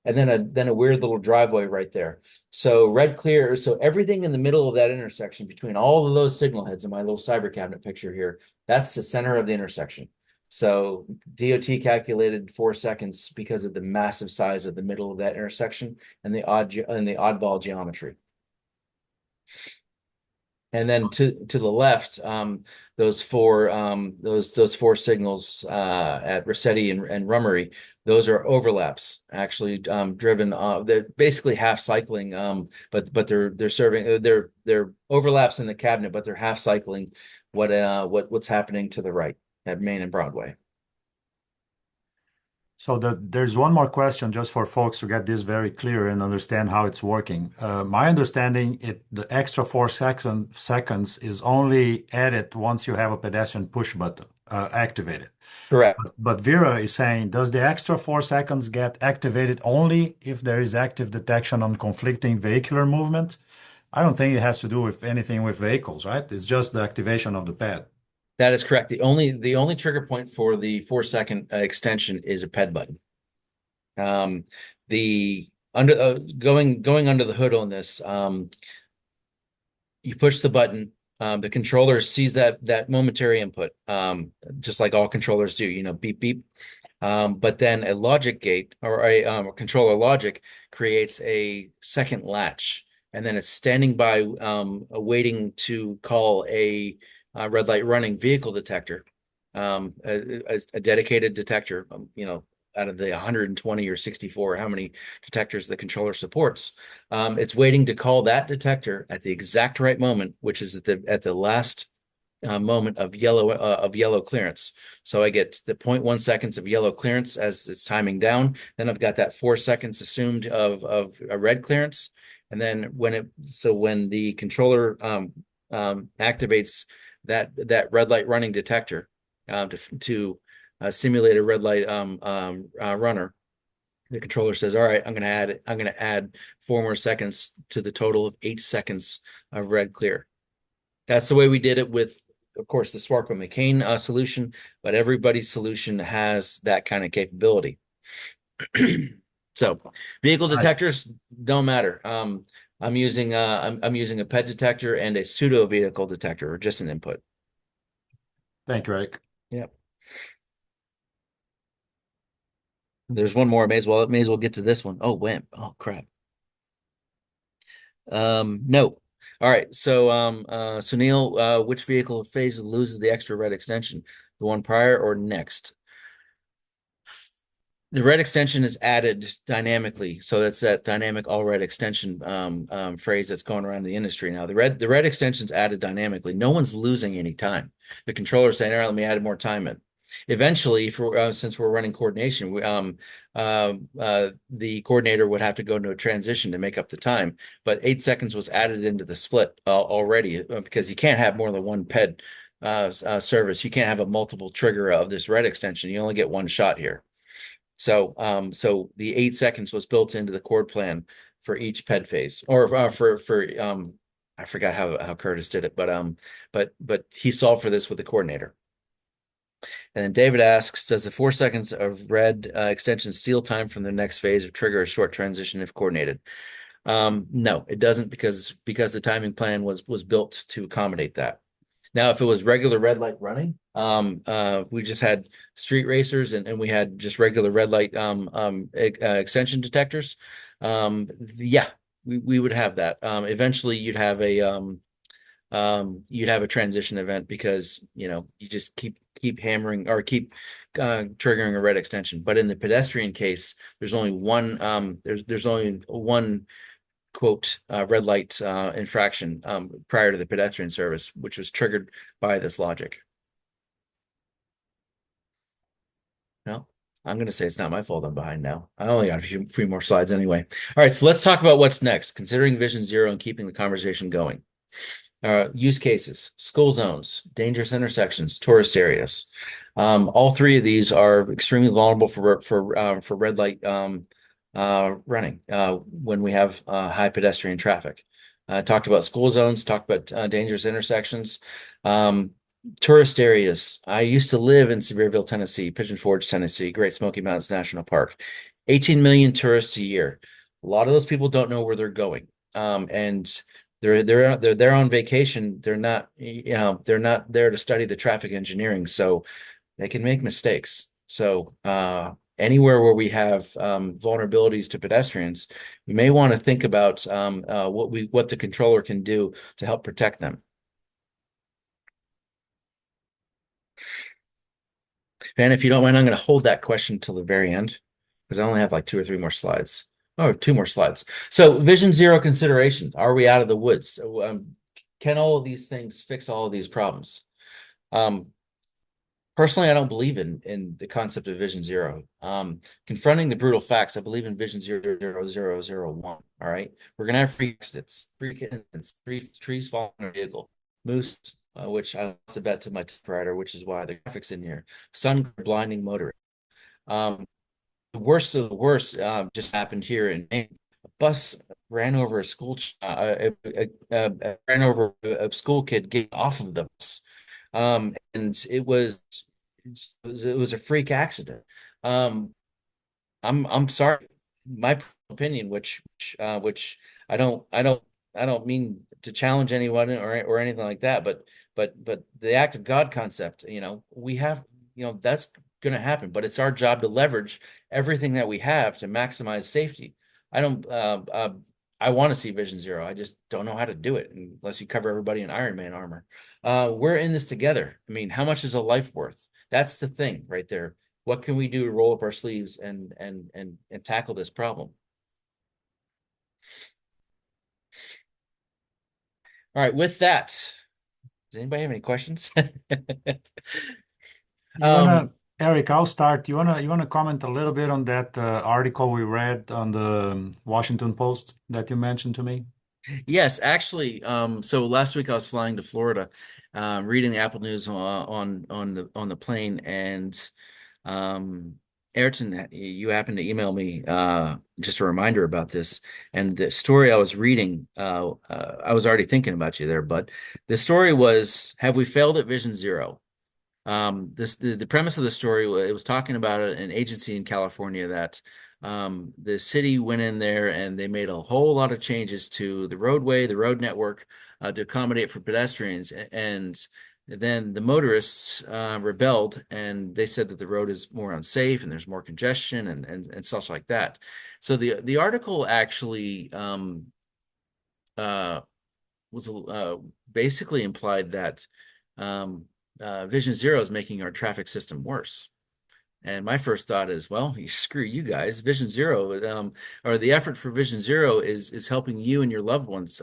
and then a weird little driveway right there. So red clear. So everything in the middle of that intersection between all of those signal heads in my little cyber cabinet picture here, that's the center of the intersection. So DOT calculated 4 seconds because of the massive size of the middle of that intersection and the oddball geometry. And then to the left, those four signals at Rossetti and Rummery, those are overlaps actually driven. They're basically half cycling, but they're serving they're overlaps in the cabinet, but they're half cycling what's happening to the right at Main and Broadway. So there's one more question just for folks to get this very clear and understand how it's working. My understanding, the extra 4 seconds is only added once you have a pedestrian push button activated. Correct. But Vera is saying, does the extra 4 seconds get activated only if there is active detection on conflicting vehicular movement? I don't think it has to do with anything with vehicles, right? It's just the activation of the pad. That is correct. The only trigger point for the 4 second extension is a ped button. The under going under the hood on this, you push the button. The controller sees that momentary input, just like all controllers do. Beep beep. But then a logic gate or a controller logic creates a second latch, and then it's standing by, waiting to call a red light running vehicle detector, a dedicated detector, out of the 120 or 64, how many detectors the controller supports. It's waiting to call that detector at the exact right moment, which is at the last moment of yellow clearance. So I get the 0.1 seconds of yellow clearance as it's timing down. Then I've got that 4 seconds assumed of a red clearance. And then when the controller activates that red light running detector to simulate a red light runner, the controller says, "All right, I'm going to add 4 more seconds to the total of 8 seconds of red clear." That's the way we did it with, of course, the Swarco McCain solution, but everybody's solution has that kind of capability. So vehicle detectors don't matter. I'm using a PET detector and a pseudo vehicle detector, or just an input. Thank you, Eric. Yep. There's one more. May as well get to this one. Oh, wimp. Oh, crap. No. All right. So Neil, which vehicle phase loses the extra red extension? The one prior or next? The red extension is added dynamically, so that's that dynamic all red extension phrase that's going around the industry now. The red extension is added dynamically. No one's losing any time. The controller's saying, "All right, let me add more time in." Eventually, since we're running coordination, the coordinator would have to go into a transition to make up the time. But 8 seconds was added into the split already, because you can't have more than one PED service. You can't have a multiple trigger of this red extension. You only get one shot here. So the 8 seconds was built into the chord plan for each PED phase, or for I forgot how Curtis did it, but he solved for this with the coordinator. And then David asks, does the 4 seconds of red extension steal time from the next phase or trigger a short transition if coordinated? No, it doesn't, because the timing plan was built to accommodate that. Now, if it was regular red light running, we just had street racers and we had just regular red light extension detectors. Yeah, we would have that. Eventually, you'd have a transition event, because you just keep hammering or keep triggering a red extension. But in the pedestrian case, there's only one there's only one quote red light infraction prior to the pedestrian service, which was triggered by this logic. No, I'm going to say it's not my fault I'm behind now. I only got a few more slides anyway. All right, so let's talk about what's next, considering Vision Zero and keeping the conversation going. Use cases, school zones, dangerous intersections, tourist areas. All three of these are extremely vulnerable for red light running when we have high pedestrian traffic. Talked about school zones, talked about dangerous intersections. Tourist areas. I used to live in Sevierville, Tennessee, Pigeon Forge, Tennessee, Great Smoky Mountains National Park. 18 million tourists a year. A lot of those people don't know where they're going. And they're there on vacation. They're not there to study the traffic engineering, so they can make mistakes. So anywhere where we have vulnerabilities to pedestrians, we may want to think about what the controller can do to help protect them. And if you don't mind, I'm going to hold that question till the very end because I only have like two or three more slides. Oh, two more slides. So Vision Zero considerations. Are we out of the woods? So, can all of these things fix all of these problems? Um, Personally, I don't believe in the concept of Vision Zero. Confronting the brutal facts, I believe in Vision 00001. All right, we're gonna have freak accidents, freak incidents, trees falling on a vehicle, moose, which I lost a bet to my typewriter, which is why the graphics in here. Sun blinding motorists. Um, the worst of the worst just happened here in Maine. A bus ran over a ran over a school kid getting off of the bus, and it was a freak accident. Um, I'm sorry, my opinion, which I don't mean to challenge anyone or anything like that, but the act of God concept, we have, that's going to happen, but it's our job to leverage everything that we have to maximize safety. I don't I want to see Vision Zero. I just don't know how to do it unless you cover everybody in Iron Man armor. We're in this together. I mean, how much is a life worth? That's the thing right there. What can we do to roll up our sleeves and tackle this problem? All right, with that, does anybody have any questions? You Um, wanna, Eric, I'll start. You wanna comment a little bit on that article we read on the Washington Post that you mentioned to me? yes, actually, so last week I was flying to Florida, reading the Apple News on the plane, and Ayrton, you happened to email me just a reminder about this, and the story I was reading, I was already thinking about you there, but the story was, have we failed at Vision Zero? The premise of the story, it was talking about an agency in California that the city went in there and they made a whole lot of changes to the roadway, the road network, to accommodate for pedestrians. And then the motorists rebelled and they said that the road is more unsafe and there's more congestion and such like that. So the article actually uh, was basically implied that um, Vision Zero is making our traffic system worse. And my first thought is, well, screw you guys. Vision Zero, or the effort for Vision Zero is helping you and your loved ones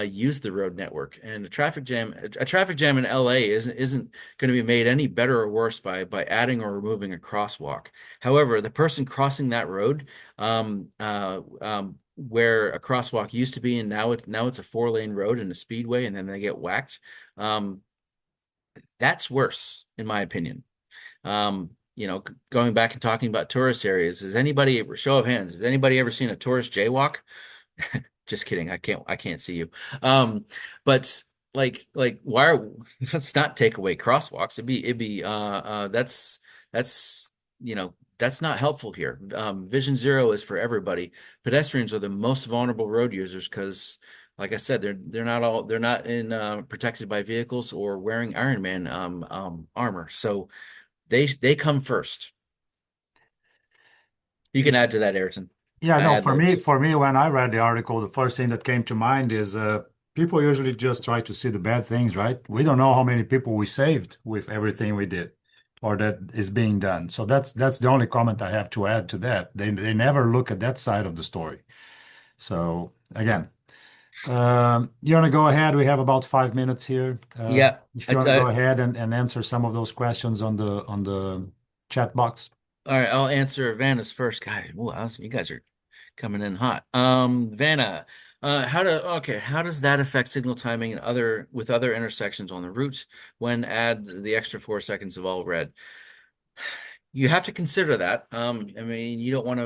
use the road network. And a traffic jam in LA isn't going to be made any better or worse by adding or removing a crosswalk. However, the person crossing that road, where a crosswalk used to be, and now it's a 4-lane road and a speedway, and then they get whacked. Um, that's worse, in my opinion. Going back and talking about tourist areas, show of hands, has anybody ever seen a tourist jaywalk? Just kidding. I can't see you. But why let's not take away crosswalks. That's, that's not helpful here. Vision Zero is for everybody. Pedestrians are the most vulnerable road users because, like I said, they're not in protected by vehicles or wearing Iron Man armor. So they come first. You can add to that, Ayrton. Yeah, I no, ad libs. for me, when I read the article, the first thing that came to mind is people usually just try to see the bad things, right? We don't know how many people we saved with everything we did or that is being done. So that's the only comment I have to add to that. They never look at that side of the story. So again, you want to go ahead? We have about 5 minutes here. Yeah. If I, you want to go I, ahead and answer some of those questions on the chat box. all right. I'll answer Vanna's first. God, you guys are coming in hot. Vanna, how does that affect signal timing and other intersections on the route when add the extra 4 seconds of all red? You have to consider that. I mean, you don't want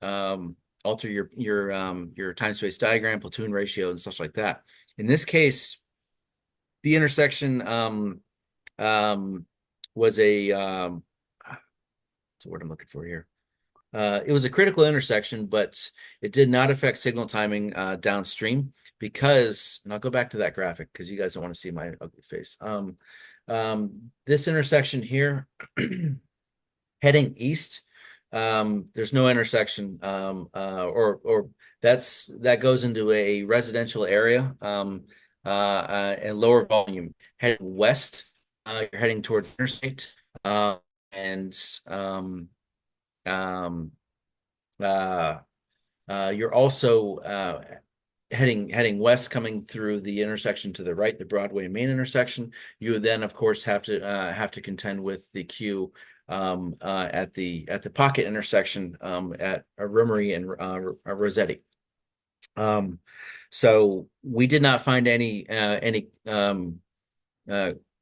to alter your time space diagram, platoon ratio, and such like that. In this case, the intersection um, was a the word I'm looking for here. It was a critical intersection, but it did not affect signal timing downstream because, and I'll go back to that graphic because you guys don't want to see my ugly face. This intersection here, heading east, there's no intersection, or that goes into a residential area, and lower volume. Heading west, you're heading towards interstate, and um, uh, you're also heading west, coming through the intersection to the right, the Broadway main intersection. You would then, of course, have to contend with the queue at the pocket intersection at Rimmery and Rossetti. So we did not find any uh,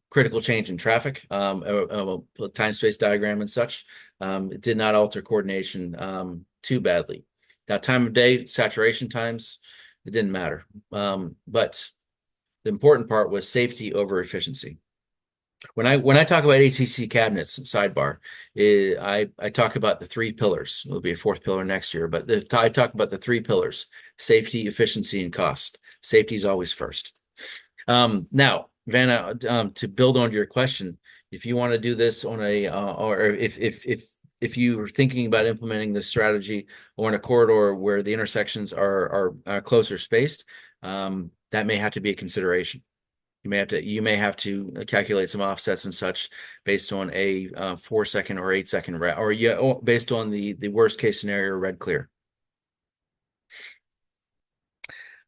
critical change in traffic, time space diagram and such. It did not alter coordination too badly. Now, time of day, saturation times, it didn't matter. But the important part was safety over efficiency. When I talk about ATC cabinets, sidebar, I talk about the three pillars. There'll be a fourth pillar next year, but I talk about the three pillars: safety, efficiency, and cost. Safety is always first. Now, Vanna, to build on your question, if you want to do this on or if you are thinking about implementing this strategy on a corridor where the intersections are closer spaced, that may have to be a consideration. You may have to calculate some offsets and such based on a 4 second or 8 second or based on the worst case scenario, red clear.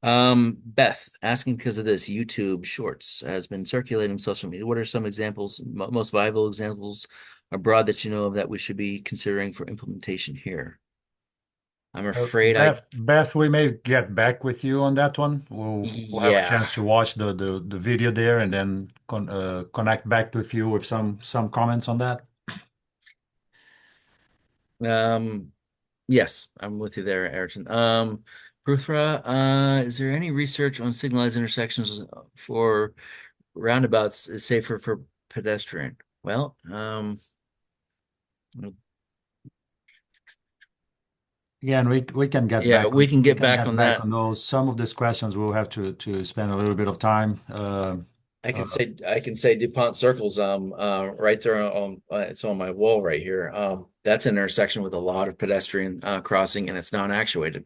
Beth asking because of this YouTube Shorts has been circulating social media. What are some examples, most viable examples abroad that you know of that we should be considering for implementation here? I'm afraid Beth, we may get back with you on that one. We'll have a yeah. chance to watch the video there and then connect back with you with some comments on that. Yes, I'm with you there, Ayrton. Pruthra, is there any research on signalized intersections for roundabouts is safer for pedestrian? Well, Again, we can get yeah, back we can we get can back get on back that. on those. Some of these questions we'll have to spend a little bit of time. I can say DuPont Circles right there on it's on my wall right here. That's an intersection with a lot of pedestrian crossing and it's non-actuated.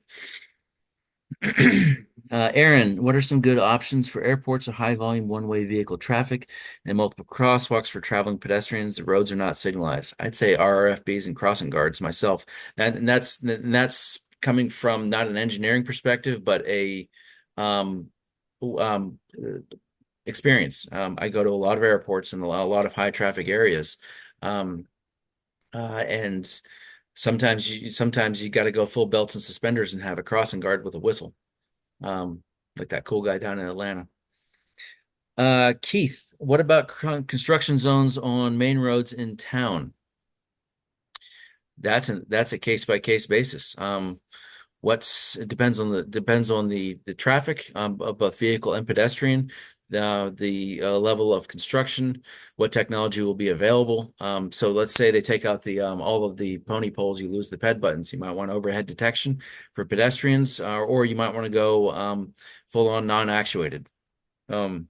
Aaron, what are some good options for airports or high volume one-way vehicle traffic and multiple crosswalks for traveling pedestrians? The roads are not signalized. I'd say RRFBs and crossing guards myself. That's coming from not an engineering perspective, but a um, um, experience. I go to a lot of airports and a lot of high traffic areas. Um, and sometimes you got to go full belts and suspenders and have a crossing guard with a whistle, like that cool guy down in Atlanta. Keith, what about construction zones on main roads in town? That's a case by case basis. It depends on the traffic, of both vehicle and pedestrian, the level of construction, what technology will be available. So let's say they take out the all of the pony poles, you lose the ped buttons. You might want overhead detection for pedestrians, or you might want to go full on non-actuated. Um,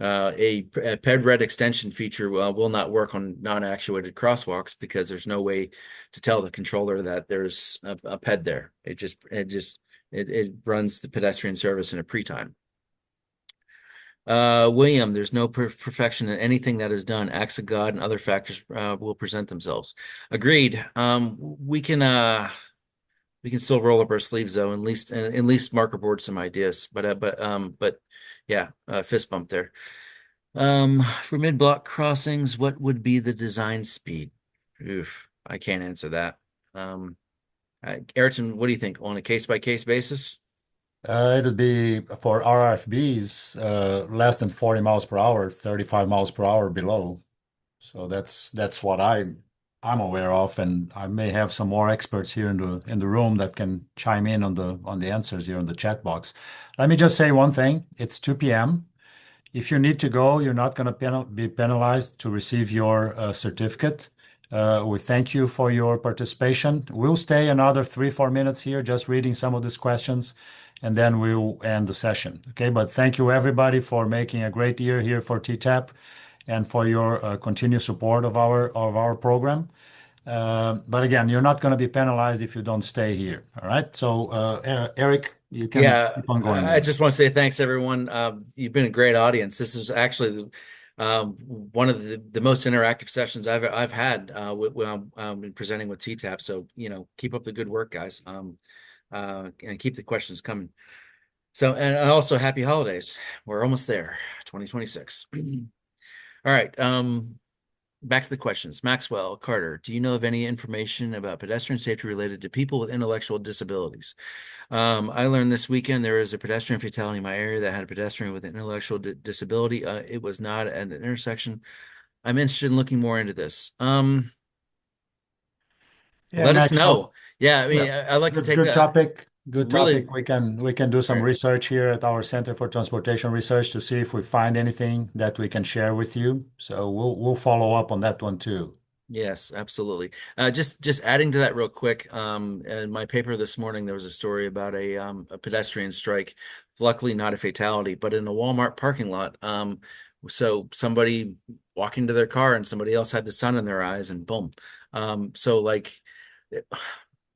a ped red extension feature will not work on non-actuated crosswalks because there's no way to tell the controller that there's a ped there. It runs the pedestrian service in a pre-time. William, there's no perfection in anything that is done. Acts of God and other factors will present themselves. Agreed. We can still roll up our sleeves though, at least marker board some ideas. But yeah, fist bump there. For mid-block crossings, what would be the design speed? Oof, I can't answer that. Ayrton, what do you think? On a case-by-case basis? It'll be for RFBs less than 40 miles per hour, 35 miles per hour below. So that's what I'm aware of, and I may have some more experts here in the room that can chime in on the answers here in the chat box. Let me just say one thing. It's 2 p.m. If you need to go, you're not going to be penalized to receive your certificate. We thank you for your participation. We'll stay another 3, 4 minutes here just reading some of these questions, and then we'll end the session. Okay, but thank you everybody for making a great year here for TTAP and for your continued support of our program. But again, you're not going to be penalized if you don't stay here. All right. So, Eric, you can Yeah, keep on going I there. just want to say thanks, everyone. You've been a great audience. This is actually one of the most interactive sessions I've had when I'm presenting with TTAP. So, keep up the good work, guys. And keep the questions coming. So, and also happy holidays. We're almost there, 2026. All right. Back to the questions. Maxwell, Carter, do you know of any information about pedestrian safety related to people with intellectual disabilities? I learned this weekend there was a pedestrian fatality in my area that had a pedestrian with an intellectual disability. It was not at an intersection. I'm interested in looking more into this. Yeah, Let us Maxwell. know. Yeah, I Yeah, mean, I'd like to good, take good that topic. Good really. topic. We can do some Right. research here at our Center for Transportation Research to see if we find anything that we can share with you. So we'll follow up on that one too. Yes, absolutely. Just adding to that real quick. In my paper this morning, there was a story about a pedestrian strike. Luckily, not a fatality, but in a Walmart parking lot. So somebody walking to their car and somebody else had the sun in their eyes, and boom. So like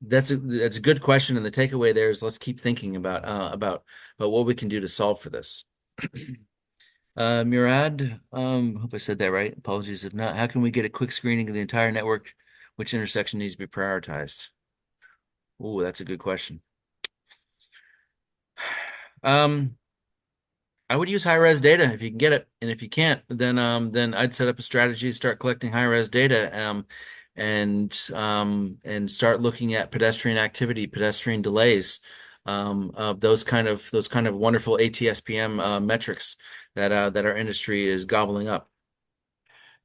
that's a good question, and the takeaway there is let's keep thinking about what we can do to solve for this. Murad, hope I said that right. Apologies if not. How can we get a quick screening of the entire network? Which intersection needs to be prioritized? Oh, that's a good question. Um, I would use high-res data if you can get it, and if you can't, then I'd set up a strategy to start collecting high-res data, and start looking at pedestrian activity, pedestrian delays, those kind of wonderful ATSPM metrics that our industry is gobbling up.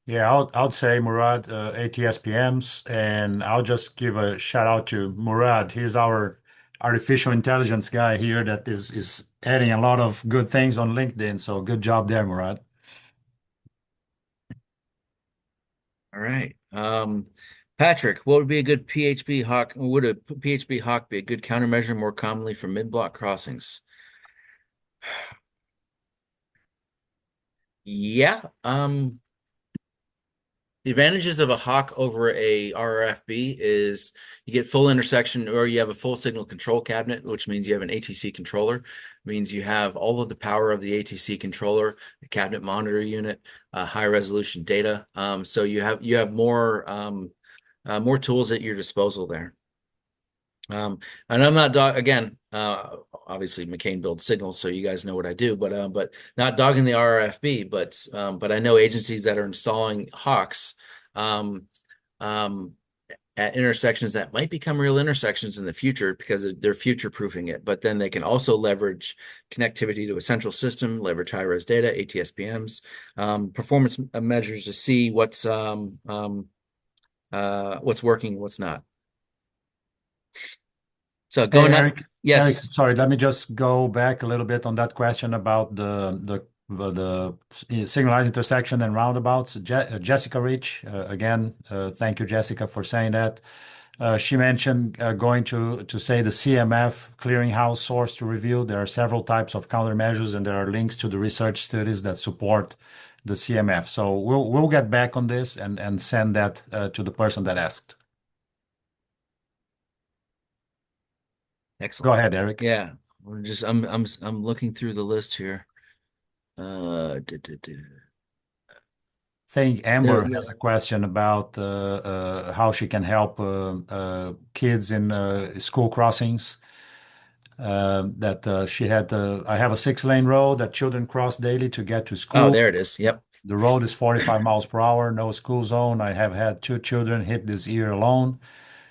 Yeah, I'd say Murad, ATSPMs, and I'll just give a shout out to Murad. He's our artificial intelligence guy here that is adding a lot of good things on LinkedIn. So good job there, Murad. All right. Patrick, what would be a good PHP hawk? Would a PHP hawk be a good countermeasure more commonly for mid-block crossings? Yeah. The advantages of a hawk over a RRFB is you get full intersection, or you have a full signal control cabinet, which means you have an ATC controller. It means you have all of the power of the ATC controller, the cabinet monitor unit, high resolution data. So you have more tools at your disposal there. And I'm not again, obviously McCain builds signals, so you guys know what I do, but not dogging the RRFB, but I know agencies that are installing Hawks um, um, at intersections that might become real intersections in the future because they're future proofing it. But then they can also leverage connectivity to a central system, leverage high res data, ATSPMs, performance measures to see what's working, what's not. So Hey, going up, Eric, yes. sorry, let me just go back a little bit on that question about the signalized intersection and roundabouts. Jessica Rich, again, thank you, Jessica, for saying that. She mentioned going to say the CMF clearinghouse source to review. There are several types of countermeasures, and there are links to the research studies that support the CMF. So we'll get back on this and send that to the person that asked. Go Excellent. ahead, Eric. Yeah. I'm looking through the list here. Duh, duh, duh. Think Amber There, has a question about how she can help kids in school crossings. That she had, I have a 6-lane road that children cross daily to get to oh, school. there it is. Yep. The road is 45 miles per hour, no school zone. I have had 2 children hit this year alone.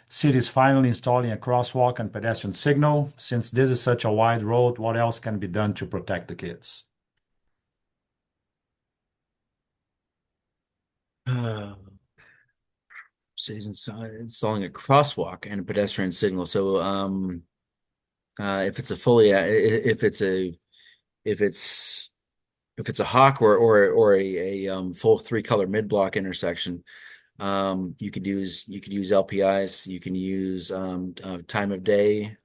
City is finally installing a crosswalk and pedestrian signal. Since this is such a wide road, what else can be done to protect the kids? Uh, cities installing a crosswalk and a pedestrian signal. So, if it's a fully, if it's if it's a hawk or a full three color mid block intersection, You could use LPIs. You can use time of day.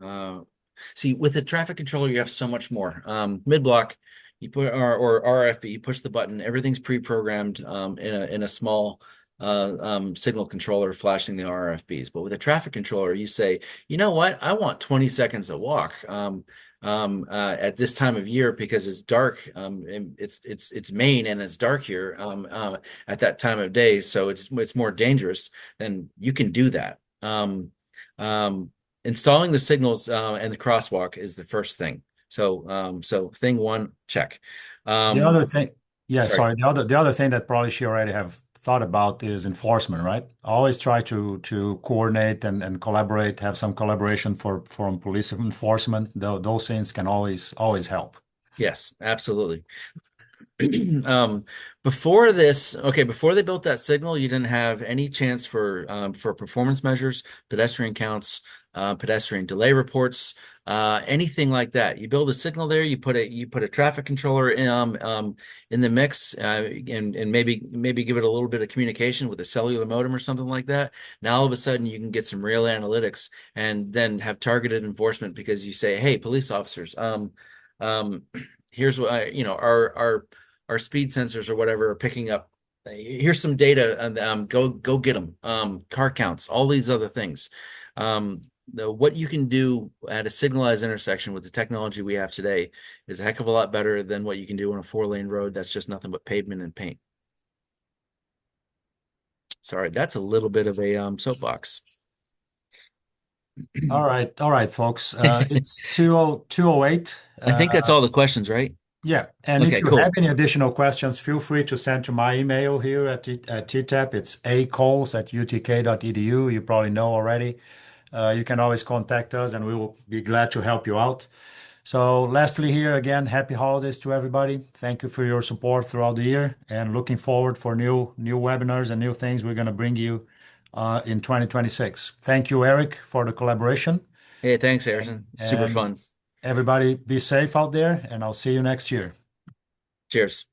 See, with the traffic controller, you have so much more. Mid block, you put or RFB, you push the button. Everything's pre-programmed in a small signal controller flashing the RFBs. But with a traffic controller, you say, you know what? I want 20 seconds to walk. At this time of year because it's dark. And it's Maine and it's dark here at that time of day, so it's more dangerous. Then you can do that. Installing the signals and the crosswalk is the first thing. So thing one, check. The other thing, yeah, Sorry. sorry. The other thing that probably she already have thought about is enforcement, right? Always try to coordinate and collaborate, have some collaboration from police enforcement. Those things can always help. Yes, absolutely. Um, before they built that signal, you didn't have any chance for performance measures, pedestrian counts, pedestrian delay reports, anything like that. You build a signal there, you put a traffic controller in the mix, and maybe give it a little bit of communication with a cellular modem or something like that. Now all of a sudden you can get some real analytics and then have targeted enforcement because you say, hey, police officers, um, here's what our speed sensors or whatever are picking up. Here's some data, and go get them. Car counts, all these other things. What you can do at a signalized intersection with the technology we have today is a heck of a lot better than what you can do on a 4-lane road that's just nothing but pavement and paint. Sorry, that's a little bit of a soapbox. All right, folks. It's 2:08. I think that's all the questions, right? Yeah, and if Okay, you have cool. any additional questions, feel free to send to my email here at TTAP. It's acoles@utk.edu. You probably know already. You can always contact us, and we will be glad to help you out. So, lastly, here again, happy holidays to everybody. Thank you for your support throughout the year, and looking forward for new webinars and new things we're going to bring you in 2026. Thank you, Eric, for the collaboration, Hey, thanks, and, Harrison. Super and fun. everybody be safe out there, and I'll see you next year. Cheers.